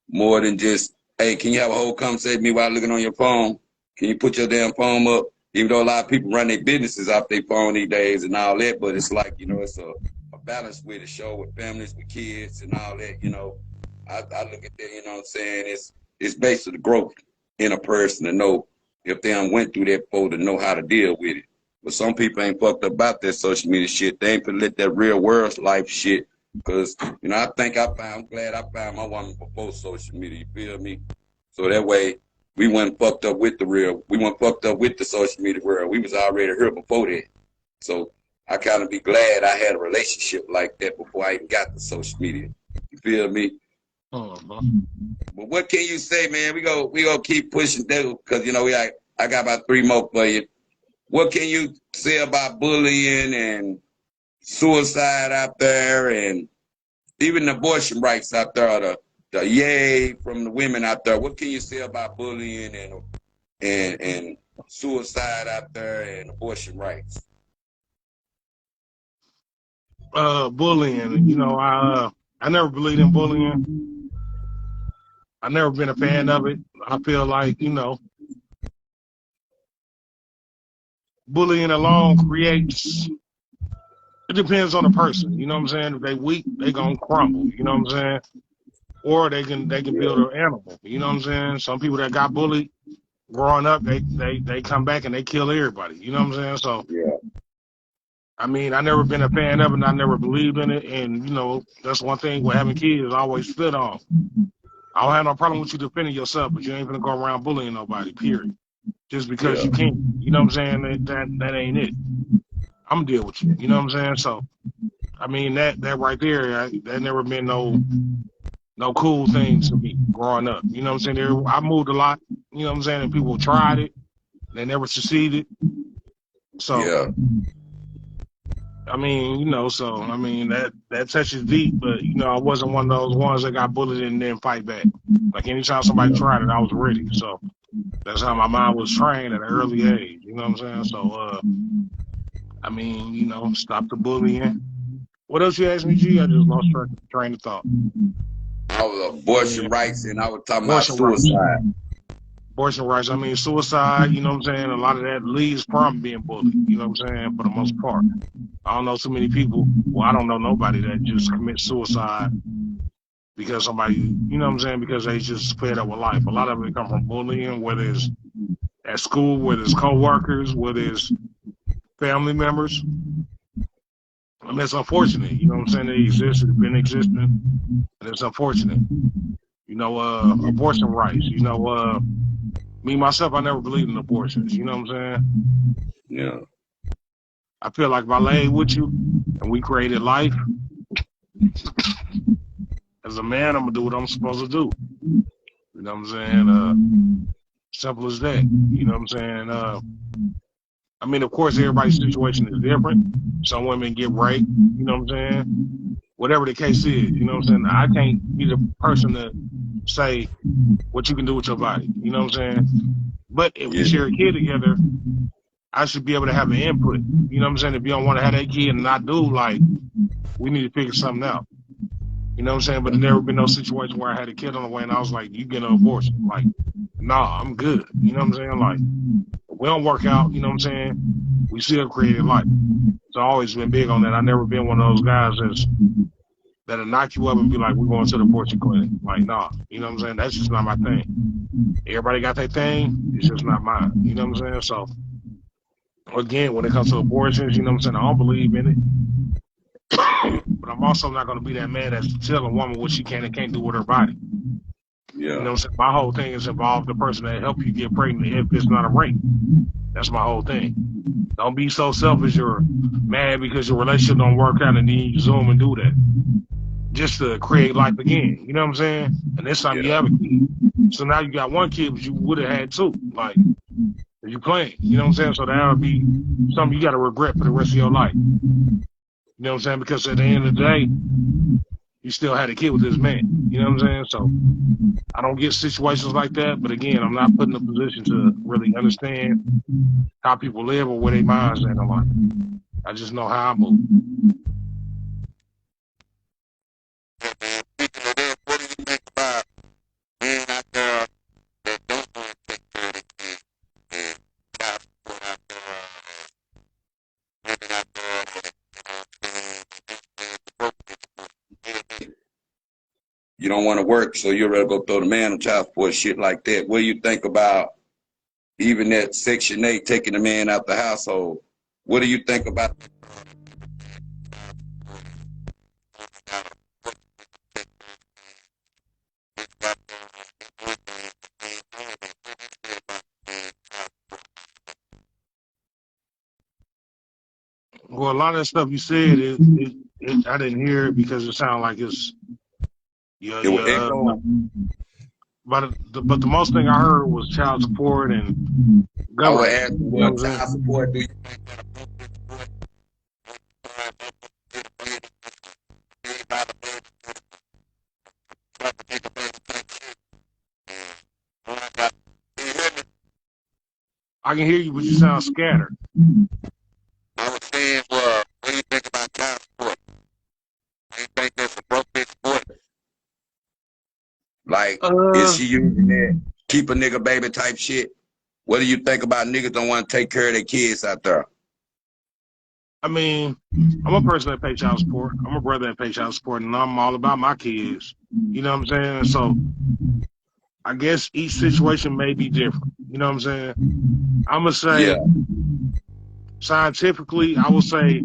more than just, hey, can you have a whole conversation with me while looking on your phone? Can you put your damn phone up? Even though a lot of people run their businesses off their phone these days and all that, but it's like, you know, it's a balanced way to show with families, with kids and all that, you know. I look at that, you know what I'm saying? It's basically the growth in a person to know if they done went through that before to know how to deal with it. But some people ain't fucked up about that social media shit. They ain't finna let that real world life shit. Because, you know, I'm glad I found my woman before social media, you feel me? So that way, we weren't fucked up with the social media world. We was already here before that. So I kind of be glad I had a relationship like that before I even got to social media. You feel me? But what can you say, man? We go keep pushing through because, you know, I got about 3 more for you. What can you say about bullying and suicide out there and even abortion rights out there, the yay from the women out there? What can you say about bullying and suicide out there and abortion rights? Bullying, you know, I never believed in bullying. I've never been a fan of it. I feel like, you know, bullying alone creates, it depends on the person, you know what I'm saying? If they weak, they gonna crumble, you know what I'm saying? Or they can build an animal, you know what I'm saying? Some people that got bullied growing up, they come back and they kill everybody, you know what I'm saying? So I mean, I never been a fan of it and I never believed in it. And, you know, that's one thing with having kids I always stood on. I don't have no problem with you defending yourself, but you ain't gonna go around bullying nobody, period. Just because you can't. You know what I'm saying? That ain't it. I'm gonna deal with you. You know what I'm saying? So I mean that right there, that never been no cool things to me growing up. You know what I'm saying? I moved a lot, you know what I'm saying, and people tried it, they never succeeded. So I mean, you know, so I mean that touches deep, but you know, I wasn't one of those ones that got bullied and then fight back. Like anytime somebody tried it, I was ready. So that's how my mind was trained at an early age. You know what I'm saying? So I mean, you know, stop the bullying. What else you asked me, G? I just lost train of thought. I was abortion rights and I was talking about suicide. Abortion rights. I mean, suicide, you know what I'm saying? A lot of that leads from being bullied, you know what I'm saying? For the most part. I don't know too many people, well, I don't know nobody that just commits suicide because somebody, you know what I'm saying? Because they just fed up with life. A lot of it come from bullying, whether it's at school, whether it's co-workers, whether it's family members. And it's unfortunate, you know what I'm saying? They exist, it's been existing, and it's unfortunate. You know, abortion rights, you know, me, myself, I never believed in abortions, you know what I'm saying? Yeah. I feel like if I laid with you and we created life, as a man, I'm going to do what I'm supposed to do. You know what I'm saying? Simple as that. You know what I'm saying? I mean, of course, everybody's situation is different. Some women get raped, you know what I'm saying? Whatever the case is, you know what I'm saying? I can't be the person to say what you can do with your body, you know what I'm saying? But if we share a kid together, I should be able to have an input. You know what I'm saying? If you don't want to have that kid and not do, like, we need to figure something out. You know what I'm saying? But there's never been no situation where I had a kid on the way and I was like, you get an abortion. Like, nah, I'm good. You know what I'm saying? Like, if we don't work out, you know what I'm saying? We still created life. So I've always been big on that. I've never been one of those guys that'll knock you up and be like, we're going to the abortion clinic. Like, nah, you know what I'm saying? That's just not my thing. Everybody got their thing. It's just not mine. You know what I'm saying? So, again, when it comes to abortions, you know what I'm saying? I don't believe in it. But I'm also not going to be that man that's telling a woman what she can and can't do with her body. You know what I'm saying? My whole thing is involve the person that help you get pregnant if it's not a rape. That's my whole thing. Don't be so selfish or mad because your relationship don't work out and then you zoom and do that. Just to create life again. You know what I'm saying? And this time you have a kid. So now you got one kid, but you would have had two. Like, you playing. You know what I'm saying? So that would be something you got to regret for the rest of your life. You know what I'm saying? Because at the end of the day, you still had a kid with this man. You know what I'm saying? So I don't get situations like that. But again, I'm not put in a position to really understand how people live or where their minds at in life. I just know how I move. What do you think about men out there that don't want to take care of their kids and child support out there, women out there that, You don't want to work, so you're ready to go throw the man on child support, shit like that. What do you think about even that Section 8 taking the man out the household? What do you think about? Well, a lot of that stuff you said, I didn't hear it because it sounded like it's but the most thing I heard was child support and I would government. ask You know what what I'm child saying? support do you I can hear you, but you sound scattered. I was saying, well, what do you think about child support? Do you think that's a broke bitch sport? like? Is she using that keep a nigga baby type shit? What do you think about niggas don't want to take care of their kids out there? I mean, I'm a person that pays child support. I'm a brother that pays child support, and I'm all about my kids. You know what I'm saying? So I guess each situation may be different. You know what I'm saying? I'm gonna say scientifically, I will say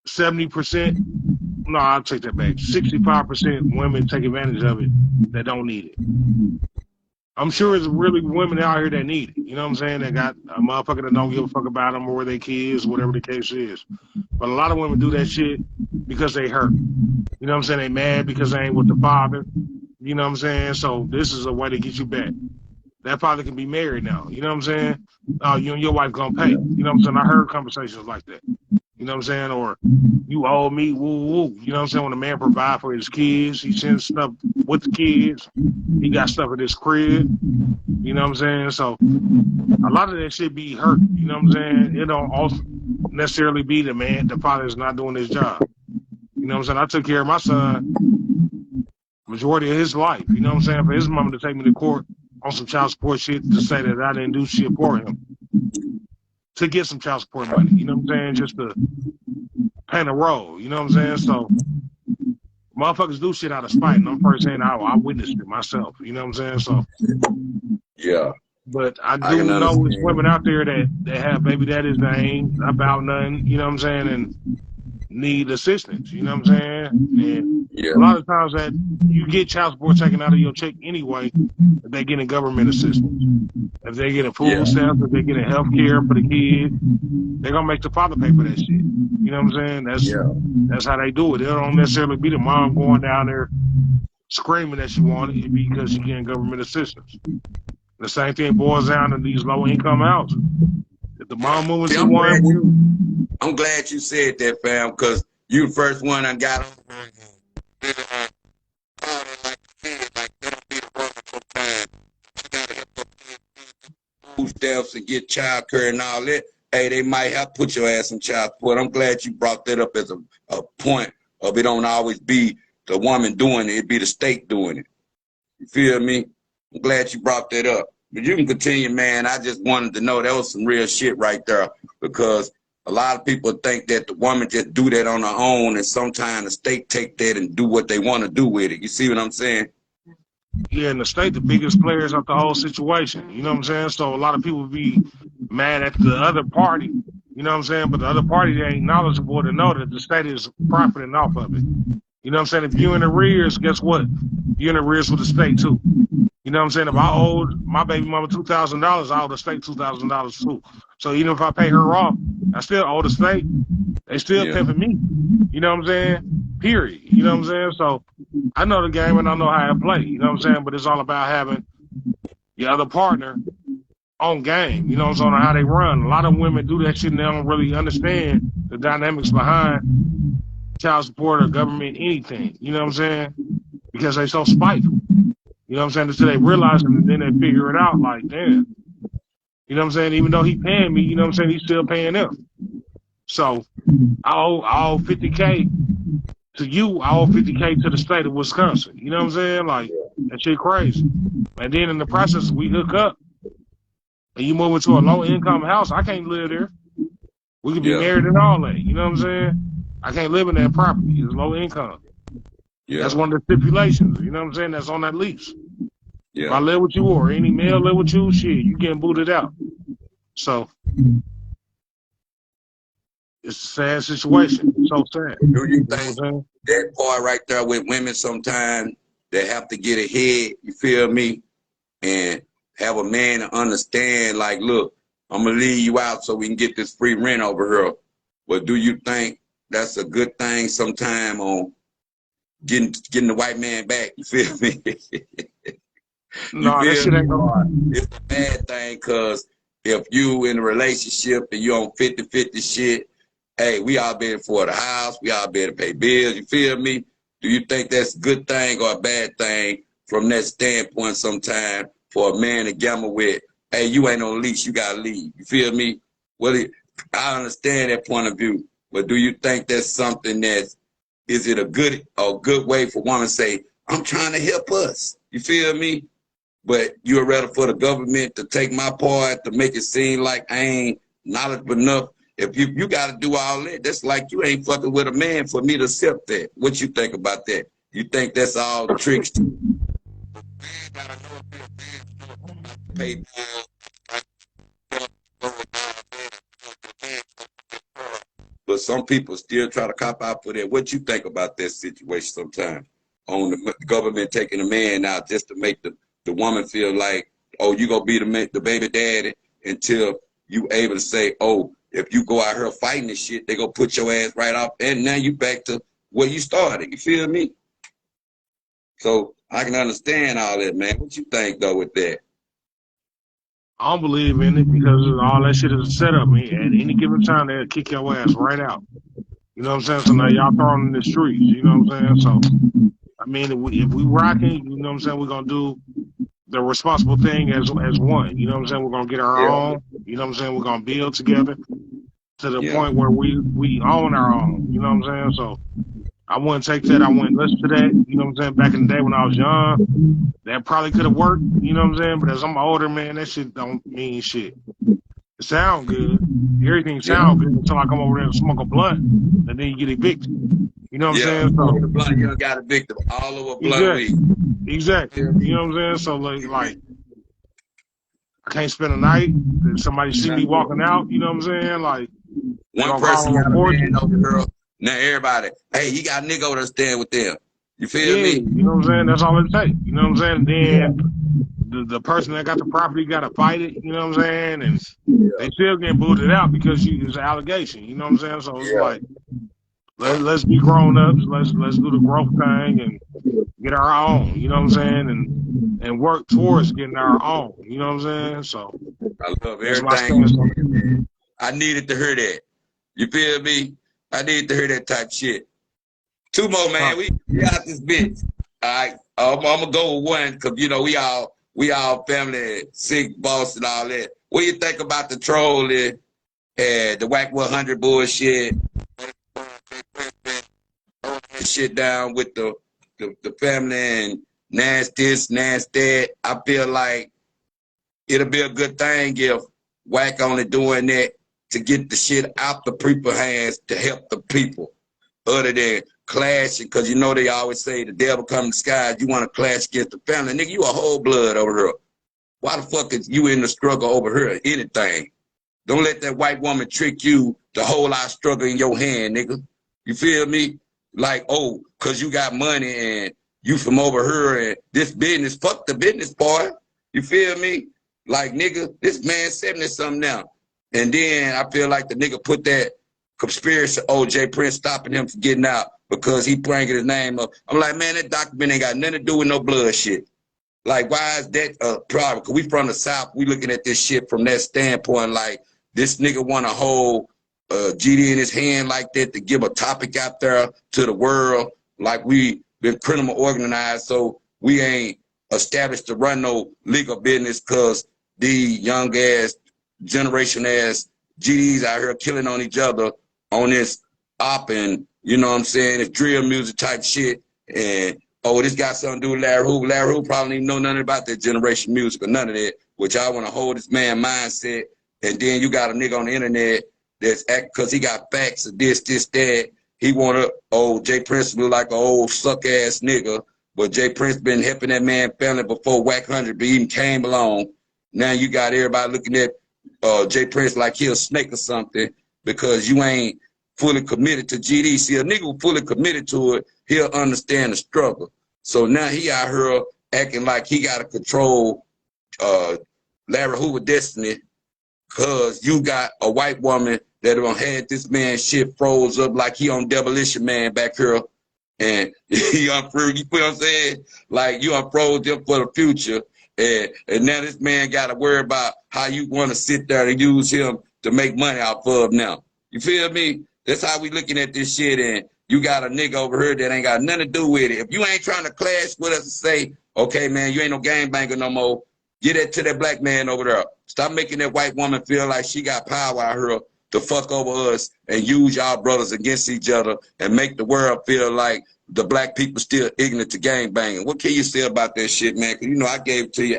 70%. No, I'll take that back. 65% women take advantage of it that don't need it. I'm sure there's really women out here that need it. You know what I'm saying? That got a motherfucker that don't give a fuck about them or their kids, whatever the case is. But a lot of women do that shit because they hurt. You know what I'm saying? They mad because they ain't with the father. You know what I'm saying? So this is a way to get you back. That father can be married now. You know what I'm saying? Oh, you and your wife gonna pay. You know what I'm saying? I heard conversations like that. You know what I'm saying? Or you owe me, woo woo. You know what I'm saying? When a man provide for his kids, he sends stuff with the kids. He got stuff at his crib. You know what I'm saying? So a lot of that shit be hurt. You know what I'm saying? It don't also necessarily be the father's not doing his job. You know what I'm saying? I took care of my son majority of his life. You know what I'm saying? For his mama to take me to court on some child support shit to say that I didn't do shit for him to get some child support money. You know what I'm saying? Just to paint a role. You know what I'm saying? So motherfuckers do shit out of spite, and I'm first saying I witnessed it myself. You know what I'm saying? So Yeah, but I I can do know it's women out there that have baby daddies that ain't about nothing. You know what I'm saying? And need assistance. You know what I'm saying? And a lot of times that you get child support taken out of your check anyway, if they getting government assistance. If they get a food stamp, if they getting health care for the kid, they're gonna make the father pay for that shit. You know what I'm saying? That's how they do it. It don't necessarily be the mom going down there screaming that she wanted it because she getting government assistance. The same thing boils down to these low income houses. If the mom moving See, to one, I'm glad you said that, fam, because you the first one I got food stamps and get child care and all that. Hey, they might have to put your ass in child support. I'm glad you brought that up as a point of it don't always be the woman doing it, it be the state doing it. You feel me? I'm glad you brought that up. But you can continue, man. I just wanted to know that was some real shit right there because a lot of people think that the woman just do that on her own and sometimes the state take that and do what they want to do with it. You see what I'm saying? Yeah, in the state, the biggest players of the whole situation. You know what I'm saying? So a lot of people be mad at the other party. You know what I'm saying? But the other party ain't knowledgeable to know that the state is profiting off of it. You know what I'm saying? If you in arrears, guess what? You're in arrears with the state too. You know what I'm saying? If I owed my baby mama $2,000, I owe the state $2,000 too. So even if I pay her off, I still owe the state. They still pimping me. You know what I'm saying? Period. You know what I'm saying? So I know the game and I know how to play. You know what I'm saying? But it's all about having your other partner on game. You know what I'm saying? How they run. A lot of women do that shit and they don't really understand the dynamics behind child support or government anything. You know what I'm saying? Because they so spiteful. You know what I'm saying? Until they realize it and then they figure it out like, damn. You know what I'm saying? Even though he paying me, you know what I'm saying? He's still paying them. So I owe 50K to you. I owe 50K to the state of Wisconsin. You know what I'm saying? Like, that shit crazy. And then in the process, we hook up and you move into a low income house. I can't live there. We could be married and all that. You know what I'm saying? I can't live in that property. It's low income. That's one of the stipulations. You know what I'm saying? That's on that lease. If I live with you or any male live with you, shit, you getting booted out. So it's a sad situation. It's so sad. Do you think that part right there with women sometimes they have to get ahead, you feel me, and have a man to understand, like, look, I'm going to leave you out so we can get this free rent over here. But do you think that's a good thing sometime on getting the white man back? You feel me? No, that shit ain't gonna. It's a bad thing because if you in a relationship and you on 50-50 shit, hey, we all been for the house, we all been to pay bills, you feel me? Do you think that's a good thing or a bad thing from that standpoint sometime for a man to gamble with, hey, you ain't on lease, you gotta leave, you feel me? Well, I understand that point of view, but do you think that's something that's, is it a good way for women to say, I'm trying to help us, you feel me? But you're rather for the government to take my part to make it seem like I ain't knowledgeable enough. If you got to do all that, that's like you ain't fucking with a man for me to accept that. What you think about that? You think that's all the tricks? Pay but some people still try to cop out for that. What you think about that situation sometimes? On the government taking a man out just to make the woman feel like, oh, you gonna be the baby daddy until you able to say, oh, if you go out here fighting this shit, they gonna put your ass right off, and now you back to where you started. You feel me? So I can understand all that, man. What you think though with that? I don't believe in it because all that shit is a setup. At any given time, they'll kick your ass right out. You know what I'm saying? So now y'all throwing in the streets. You know what I'm saying? So I mean, if we rocking, you know what I'm saying, we're gonna do the responsible thing as one. You know what I'm saying? We're gonna get our own. You know what I'm saying? We're gonna build together to the point where we own our own. You know what I'm saying? So I wouldn't take that. I wouldn't listen to that. You know what I'm saying? Back in the day when I was young, that probably could have worked. You know what I'm saying? But as I'm older, man, that shit don't mean shit. It sound good. Everything sound good until I come over there and smoke a blunt, and then you get evicted. You know what I'm saying? So the blunt, you got evicted all over blunt weed. Exactly. You know what I'm saying? So like I can't spend a night. If somebody see me walking out, you know what I'm saying? Like one person got a man over girl. Now everybody, hey, he got a nigga over there staying with them. You feel me? You know what I'm saying? That's all it takes. You know what I'm saying? And then the person that got the property got to fight it. You know what I'm saying? And they still getting booted out because it's an allegation. You know what I'm saying? So it's like let's be grown ups. Let's do the growth thing and get our own. You know what I'm saying? And work towards getting our own. You know what I'm saying? So I love everything. I needed to hear that. You feel me? I needed to hear that type shit. Two more, man. We out this bitch. All right. I'm gonna go with one because you know we all family, sick boss and all that. What do you think about the trolling and the Whack 100 bullshit? Shit down with the family and nasty this, nasty that. I feel like it'll be a good thing if Whack only doing that to get the shit out the people's hands to help the people, other than clashing, because you know they always say the devil come in disguise. You want to clash against the family. Nigga, you a whole blood over here. Why the fuck is you in the struggle over here? Anything. Don't let that white woman trick you to hold our struggle in your hand, nigga. You feel me? like, oh, cause you got money and you from over here and this business, fuck the business part. You feel me? Like, nigga, this man 70 something now. And then I feel like the nigga put that conspiracy OJ Prince stopping him from getting out because he bringing his name up. I'm like, man, that document ain't got nothing to do with no blood shit. Like, why is that a problem? Because we from the South, we looking at this shit from that standpoint, like, this nigga want to hold GD in his hand like that to give a topic out there to the world, like we been criminal organized, so we ain't established to run no legal business because the young ass, generation ass GDs out here killing on each other on this op and, you know what I'm saying, it's drill music type shit. And oh, this got something to do with Larry Hoover. Larry Hoover probably don't even know nothing about that generation music or none of that. Which I want to hold this man mindset. And then you got a nigga on the internet that's act because he got facts of this, that. He want to, oh, Jay Prince look like an old suck ass nigga. But Jay Prince been helping that man family before Whack 100 even came along. Now you got everybody looking at Jay Prince like he a snake or something because you ain't fully committed to GD. See, a nigga who fully committed to it, he'll understand the struggle. So now he out here acting like he got to control Larry Hoover destiny because you got a white woman that done had this man shit froze up like he on Demolition Man back here. And he unfroze, you feel what I'm saying? Like you unfroze him for the future. And now this man got to worry about how you want to sit there and use him to make money off of now. You feel me? That's how we looking at this shit. And you got a nigga over here that ain't got nothing to do with it. If you ain't trying to clash with us and say, okay, man, you ain't no gangbanger no more, get that to that black man over there. Stop making that white woman feel like she got power out here to fuck over us and use y'all brothers against each other and make the world feel like the black people still ignorant to gangbanging. What can you say about that shit, man? Because, you know, I gave it to you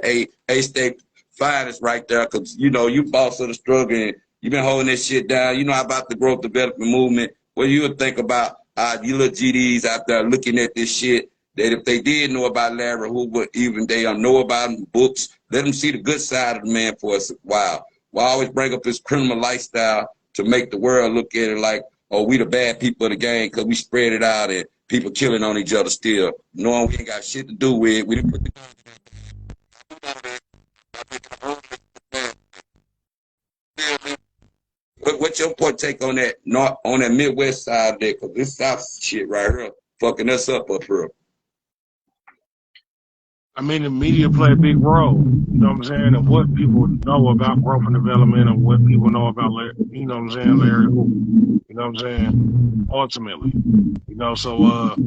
A-State finest right there because, you know, you boss of the struggle and you been holding this shit down. You know about the growth development movement. What you would think about you little GDs out there looking at this shit that if they did know about Larry Hoover, even they don't know about him, books, let them see the good side of the man for us a while. Why always bring up his criminal lifestyle to make the world look at it like, oh, we the bad people of the game because we spread it out and people killing on each other still, knowing we ain't got shit to do with it. We didn't put the what's your point take on that on that Midwest side there? Because this South shit right here fucking us up here. I mean, the media play a big role, you know what I'm saying, of what people know about growth and development and what people know about, you know what I'm saying, Larry Hoover, you know what I'm saying, ultimately. You know, so as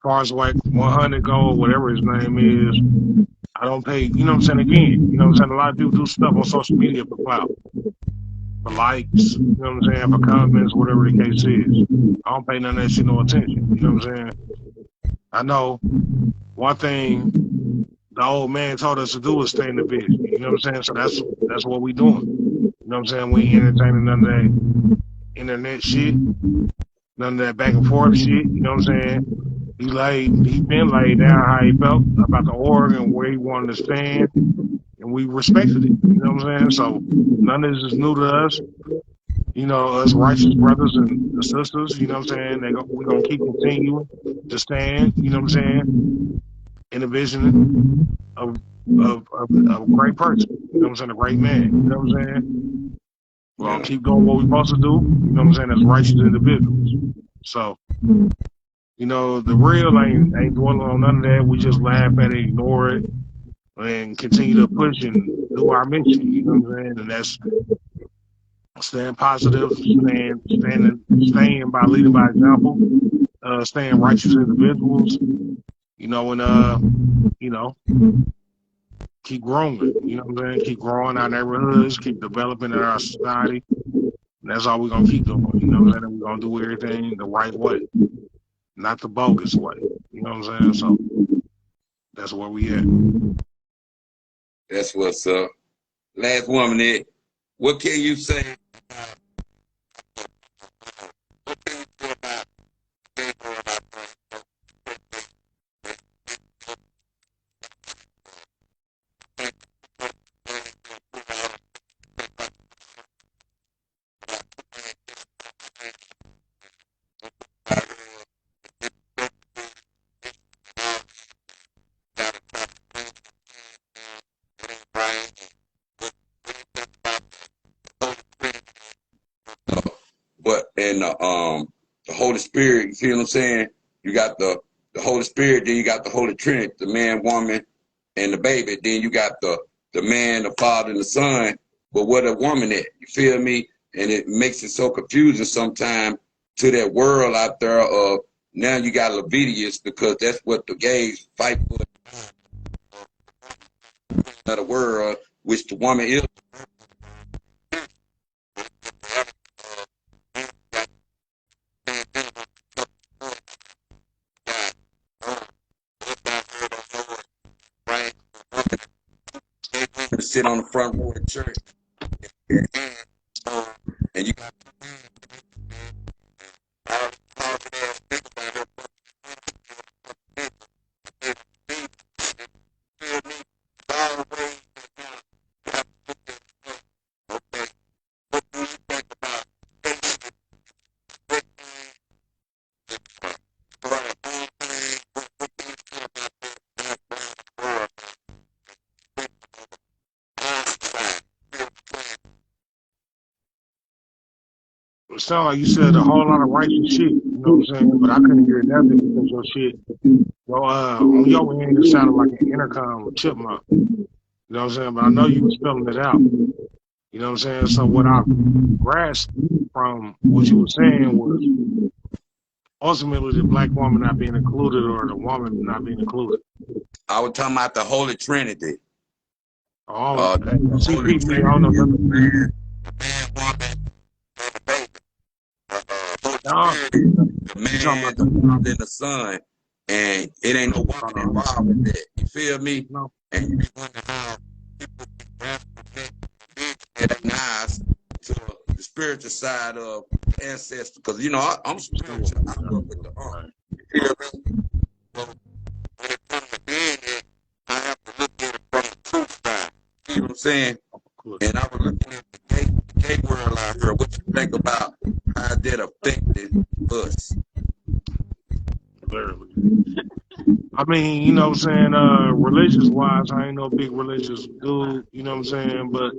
far as like 100 go, whatever his name is, I don't pay, you know what I'm saying, again, you know what I'm saying, a lot of people do stuff on social media for clout, for likes, you know what I'm saying, for comments, whatever the case is. I don't pay none of that shit no attention, you know what I'm saying. I know one thing the old man told us to do is stay in the business. You know what I'm saying? So that's what we doing. You know what I'm saying? We ain't entertaining none of that internet shit, none of that back and forth shit. You know what I'm saying? He been laid down how he felt about the org and where he wanted to stand, and we respected it. You know what I'm saying? So none of this is new to us. You know, us righteous brothers and sisters. You know what I'm saying? We're gonna keep continuing to stand. You know what I'm saying? In the vision of a great person. You know what I'm saying? A great man. You know what I'm saying? We're gonna keep doing what we're supposed to do. You know what I'm saying? As righteous individuals. So, you know, the real ain't dwelling on none of that. We just laugh at it, ignore it, and continue to push and do our mission. You know what I'm saying? And that's staying positive, staying by leading by example, staying righteous individuals. You know, and you know, keep growing. You know what I'm saying? Keep growing our neighborhoods, keep developing in our society. And that's all we're gonna keep doing. You know what I'm saying? We're gonna do everything the right way, not the bogus way. You know what I'm saying? So that's where we at. That's what's up. Last woman, Ed, what can you say? the Holy Spirit. You feel what I'm saying? You got the Holy Spirit, then you got the Holy Trinity, the man, woman, and the baby. Then you got the man, the Father, and the Son. But where the woman at? You feel me? And it makes it so confusing sometimes to that world out there of now you got Leviticus because that's what the gays fight for. The world, which the woman is. To sit on the front row of church, and you got It sound like you said a whole lot of righteous shit, you know what I'm saying? But I couldn't hear nothing because your shit, on your end, it sounded like an intercom with chipmunk. You know what I'm saying? But I know you was spelling it out. You know what I'm saying? So what I grasped from what you were saying was ultimately the black woman not being included or the woman not being included. I was talking about the Holy Trinity. All The Holy CP me, I Trinity don't know is the nothing. man, woman, and the baby. Nah, The you talking man, about the Father, and the Son, and it ain't no woman involved with that. You feel me? no. And you be wondering how people be grasping their eyes to the spiritual side of ancestors. Because, you know, I'm spiritual. I work with the You feel me? So when it comes to being it, I have to look at it from the truth side. You know what I'm saying? And I was looking at the gay world out here. What you think about how that affected us? Literally. I mean, you know what I'm saying, religious wise, I ain't no big religious dude, you know what I'm saying, but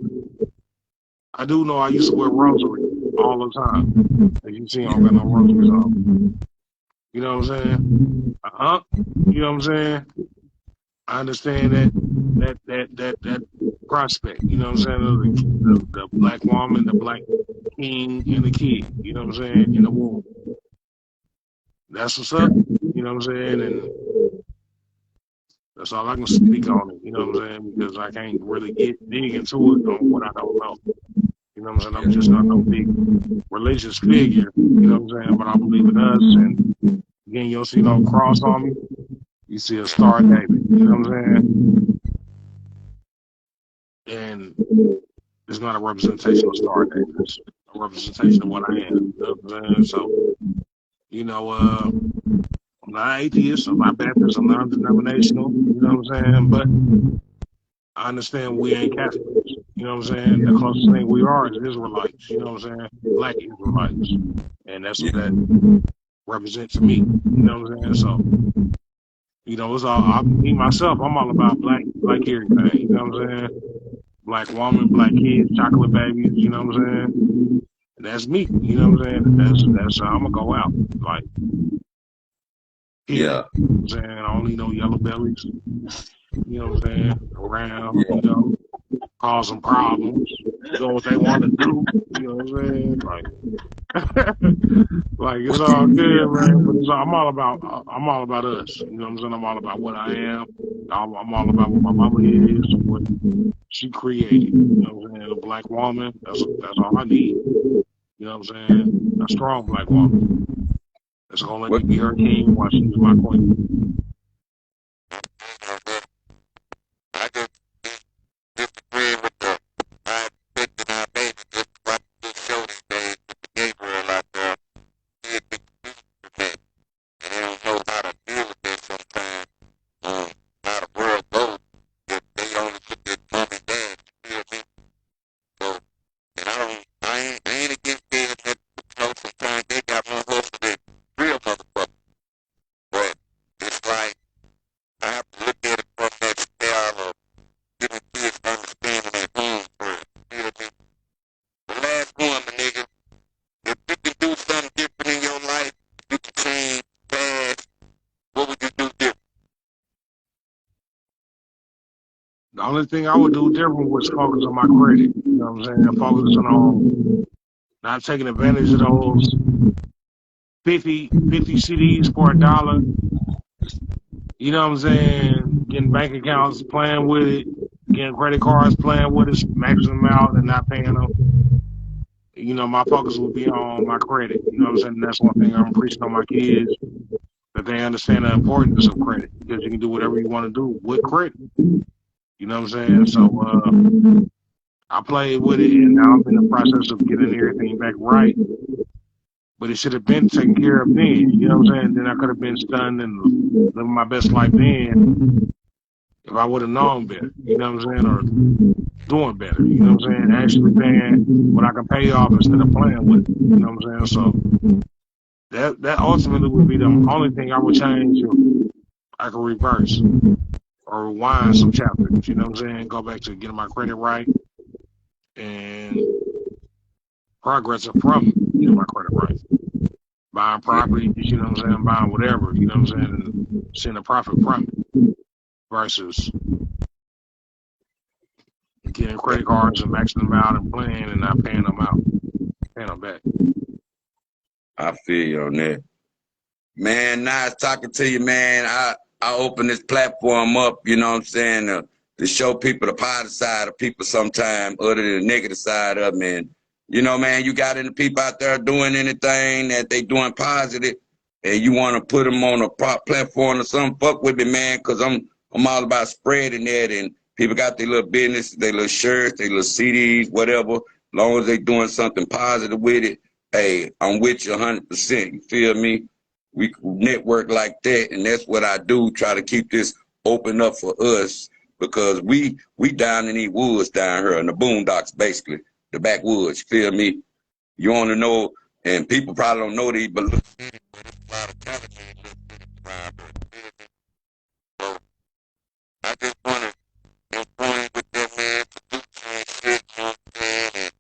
I do know I used to wear rosary all the time. As you see, I don't got no rosaries on. You know what I'm saying? You know what I'm saying? I understand that prospect, you know what I'm saying, of the black woman, the black king, and the kid, you know what I'm saying, in the womb. That's what's up, you know what I'm saying, and that's all I can speak on it, you know what I'm saying, because I can't really dig into it on what I don't know. You know what I'm saying? I'm just not no big religious figure, you know what I'm saying, but I believe in us, and again, you'll see no cross on me. You see a Star of David, you know what I'm saying? And it's not a representation of Star of David. It's a representation of what I am, you know what I'm saying? So, you know, I'm not atheist, I'm not Baptist, I'm non-denominational, you know what I'm saying? But I understand we ain't Catholics, you know what I'm saying? The closest thing we are is Israelites, you know what I'm saying? Black Israelites. And that's what that represents to me, you know what I'm saying? So, you know, it's all, me, myself, I'm all about black everything, you know what I'm saying? Black woman, black kids, chocolate babies, you know what I'm saying? And that's me, you know what I'm saying? That's how I'm gonna go out, like, period. Yeah. You know what I'm saying? I don't need no yellow bellies, you know what I'm saying? Around, you know, causing problems, doing what they want to do, you know what I'm saying? Like it's all good, man. But I'm all about us. You know what I'm saying? I'm all about what I am. I'm all about what my mama is, what she created. You know what I'm saying? A black woman. That's all I need. You know what I'm saying? A strong black woman that's gonna let me be her king while she's my queen. I just disagree with the I expected our baby just watch this show these days with the Gabriel out there. He had been confused with that. And they don't know how to deal with that sometimes. How the world goes. If they only look at mom and dad, you feel me? So, and I ain't against kids that, you know, sometimes they got more hustle than real motherfuckers. But it's like, The only thing I would do different was focus on my credit. You know what I'm saying? Focusing on not taking advantage of those 50 CDs for $1. You know what I'm saying? Getting bank accounts, playing with it, getting credit cards, playing with it, maxing them out and not paying them. You know, my focus would be on my credit. You know what I'm saying? That's one thing I'm preaching on my kids, that they understand the importance of credit, because you can do whatever you want to do with credit. You know what I'm saying? So I played with it, and now I'm in the process of getting everything back right. But it should have been taken care of then. You know what I'm saying? Then I could have been stunned and living my best life then if I would have known better. You know what I'm saying? Or doing better. You know what I'm saying? Actually paying what I can pay off instead of playing with it. You know what I'm saying? So that ultimately would be the only thing I would change if I could reverse or rewind some chapters. You know what I'm saying? Go back to getting my credit right and progressing from getting my credit right. Buying property, you know what I'm saying? Buying whatever, you know what I'm saying? And seeing a profit from it versus getting credit cards and maxing them out and playing and not paying them out, paying them back. I feel you on that. Man, nice talking to you, man. I open this platform up, you know what I'm saying, to show people the positive side of people sometime other than the negative side of them. And, you know, man, you got any people out there doing anything that they doing positive and you want to put them on a platform or something, fuck with me, man, because I'm all about spreading that. And people got their little business, their little shirts, their little CDs, whatever. As long as they doing something positive with it, hey, I'm with you 100%. You feel me? We network like that, and that's what I do, try to keep this open up for us, because we down in these woods down here in the boondocks, basically, the backwoods, you feel me? You want to know, and people probably don't know these, but look, So I just want to join with that man, producer and shit, you know what I'm saying? And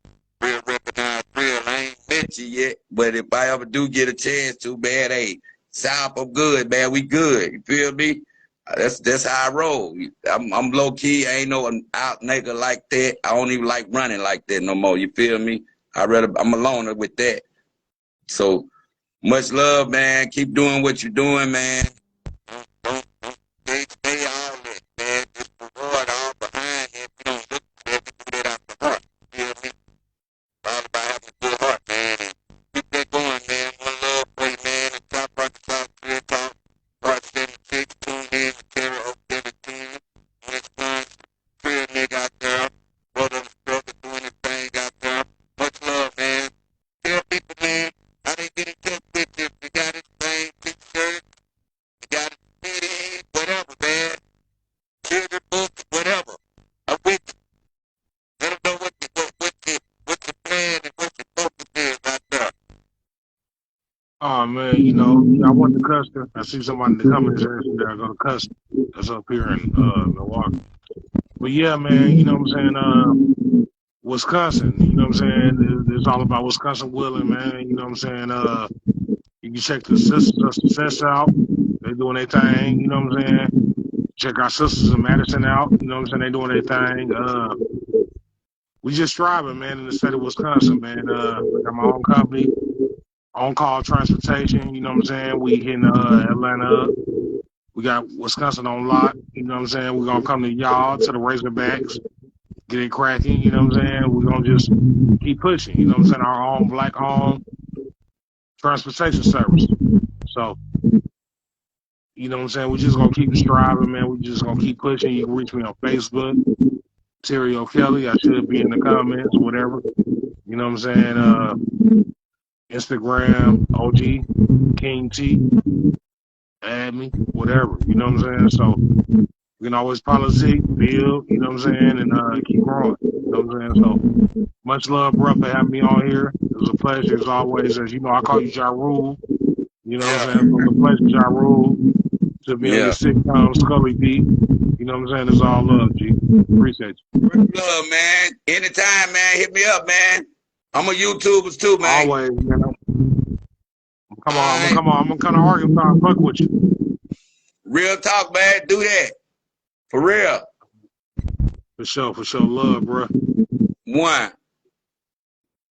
real recognize real. I ain't met you yet, but if I ever do get a chance to, man, hey, South, I'm good, man, we good, you feel me? That's how I roll. I'm low key. I ain't no out nigga like that. I don't even like running like that no more. You feel me? I'm a loner with that. So much love, man. Keep doing what you're doing, man. don't stay all that, man. Just reward all behind him. You don't look for that, you do that out the heart. You feel me? All about having a good heart, man. And keep that going, man. One love for you, man. And top Arkansas Trill Talk, part 76, tune in, Terry 017. Next one, Trill nigga out there. Brother of the struggle, doing his thing out there. Much love, man. Tell people, man, how they get in touch with you. If you got anything, t-shirt, you got a CD, whatever, man. Children books, whatever. I'm with you. Let them know what your plan and what your focus is out there. Oh man, you know, I went to Custer. I see somebody in the comments there I go to Custer. That's up here in Milwaukee. But yeah, man, you know what I'm saying? Wisconsin, you know what I'm saying? It's all about Wisconsin willing, man. You know what I'm saying? You can check the Sisters of Success out. They doing their thing, you know what I'm saying? Check our sisters in Madison out, you know what I'm saying? They doing their thing. We just striving, man, in the state of Wisconsin, man. I got my own company, on-call transportation, you know what I'm saying? We hitting Atlanta up. We got Wisconsin on lock, you know what I'm saying? We're gonna come to y'all, to the Razorbacks, get it cracking, you know what I'm saying? We're gonna just keep pushing, you know what I'm saying? Our own black-owned transportation service. So, you know what I'm saying? We're just gonna keep striving, man. We're just gonna keep pushing. You can reach me on Facebook, Terry O'Kelly. I should be in the comments, whatever. You know what I'm saying? Instagram, OG, King T, add me, whatever. You know what I'm saying? So we can always politic, build, you know what I'm saying, and keep growing. You know what I'm saying? So much love, bro, for having me on here. It was a pleasure as always. As you know, I call you Ja Rule. You know what I'm saying? So it was a pleasure, Ja Rule, to be on your sitcom Scully Beat. You know what I'm saying? It's all love, G. Appreciate you. Love, man. Anytime, man. Hit me up, man. I'm a YouTubers too, man. Always, man. I'm gonna come to Arkansas and fuck with you. Real talk, man. Do that. For real. For sure. Love, bro. One.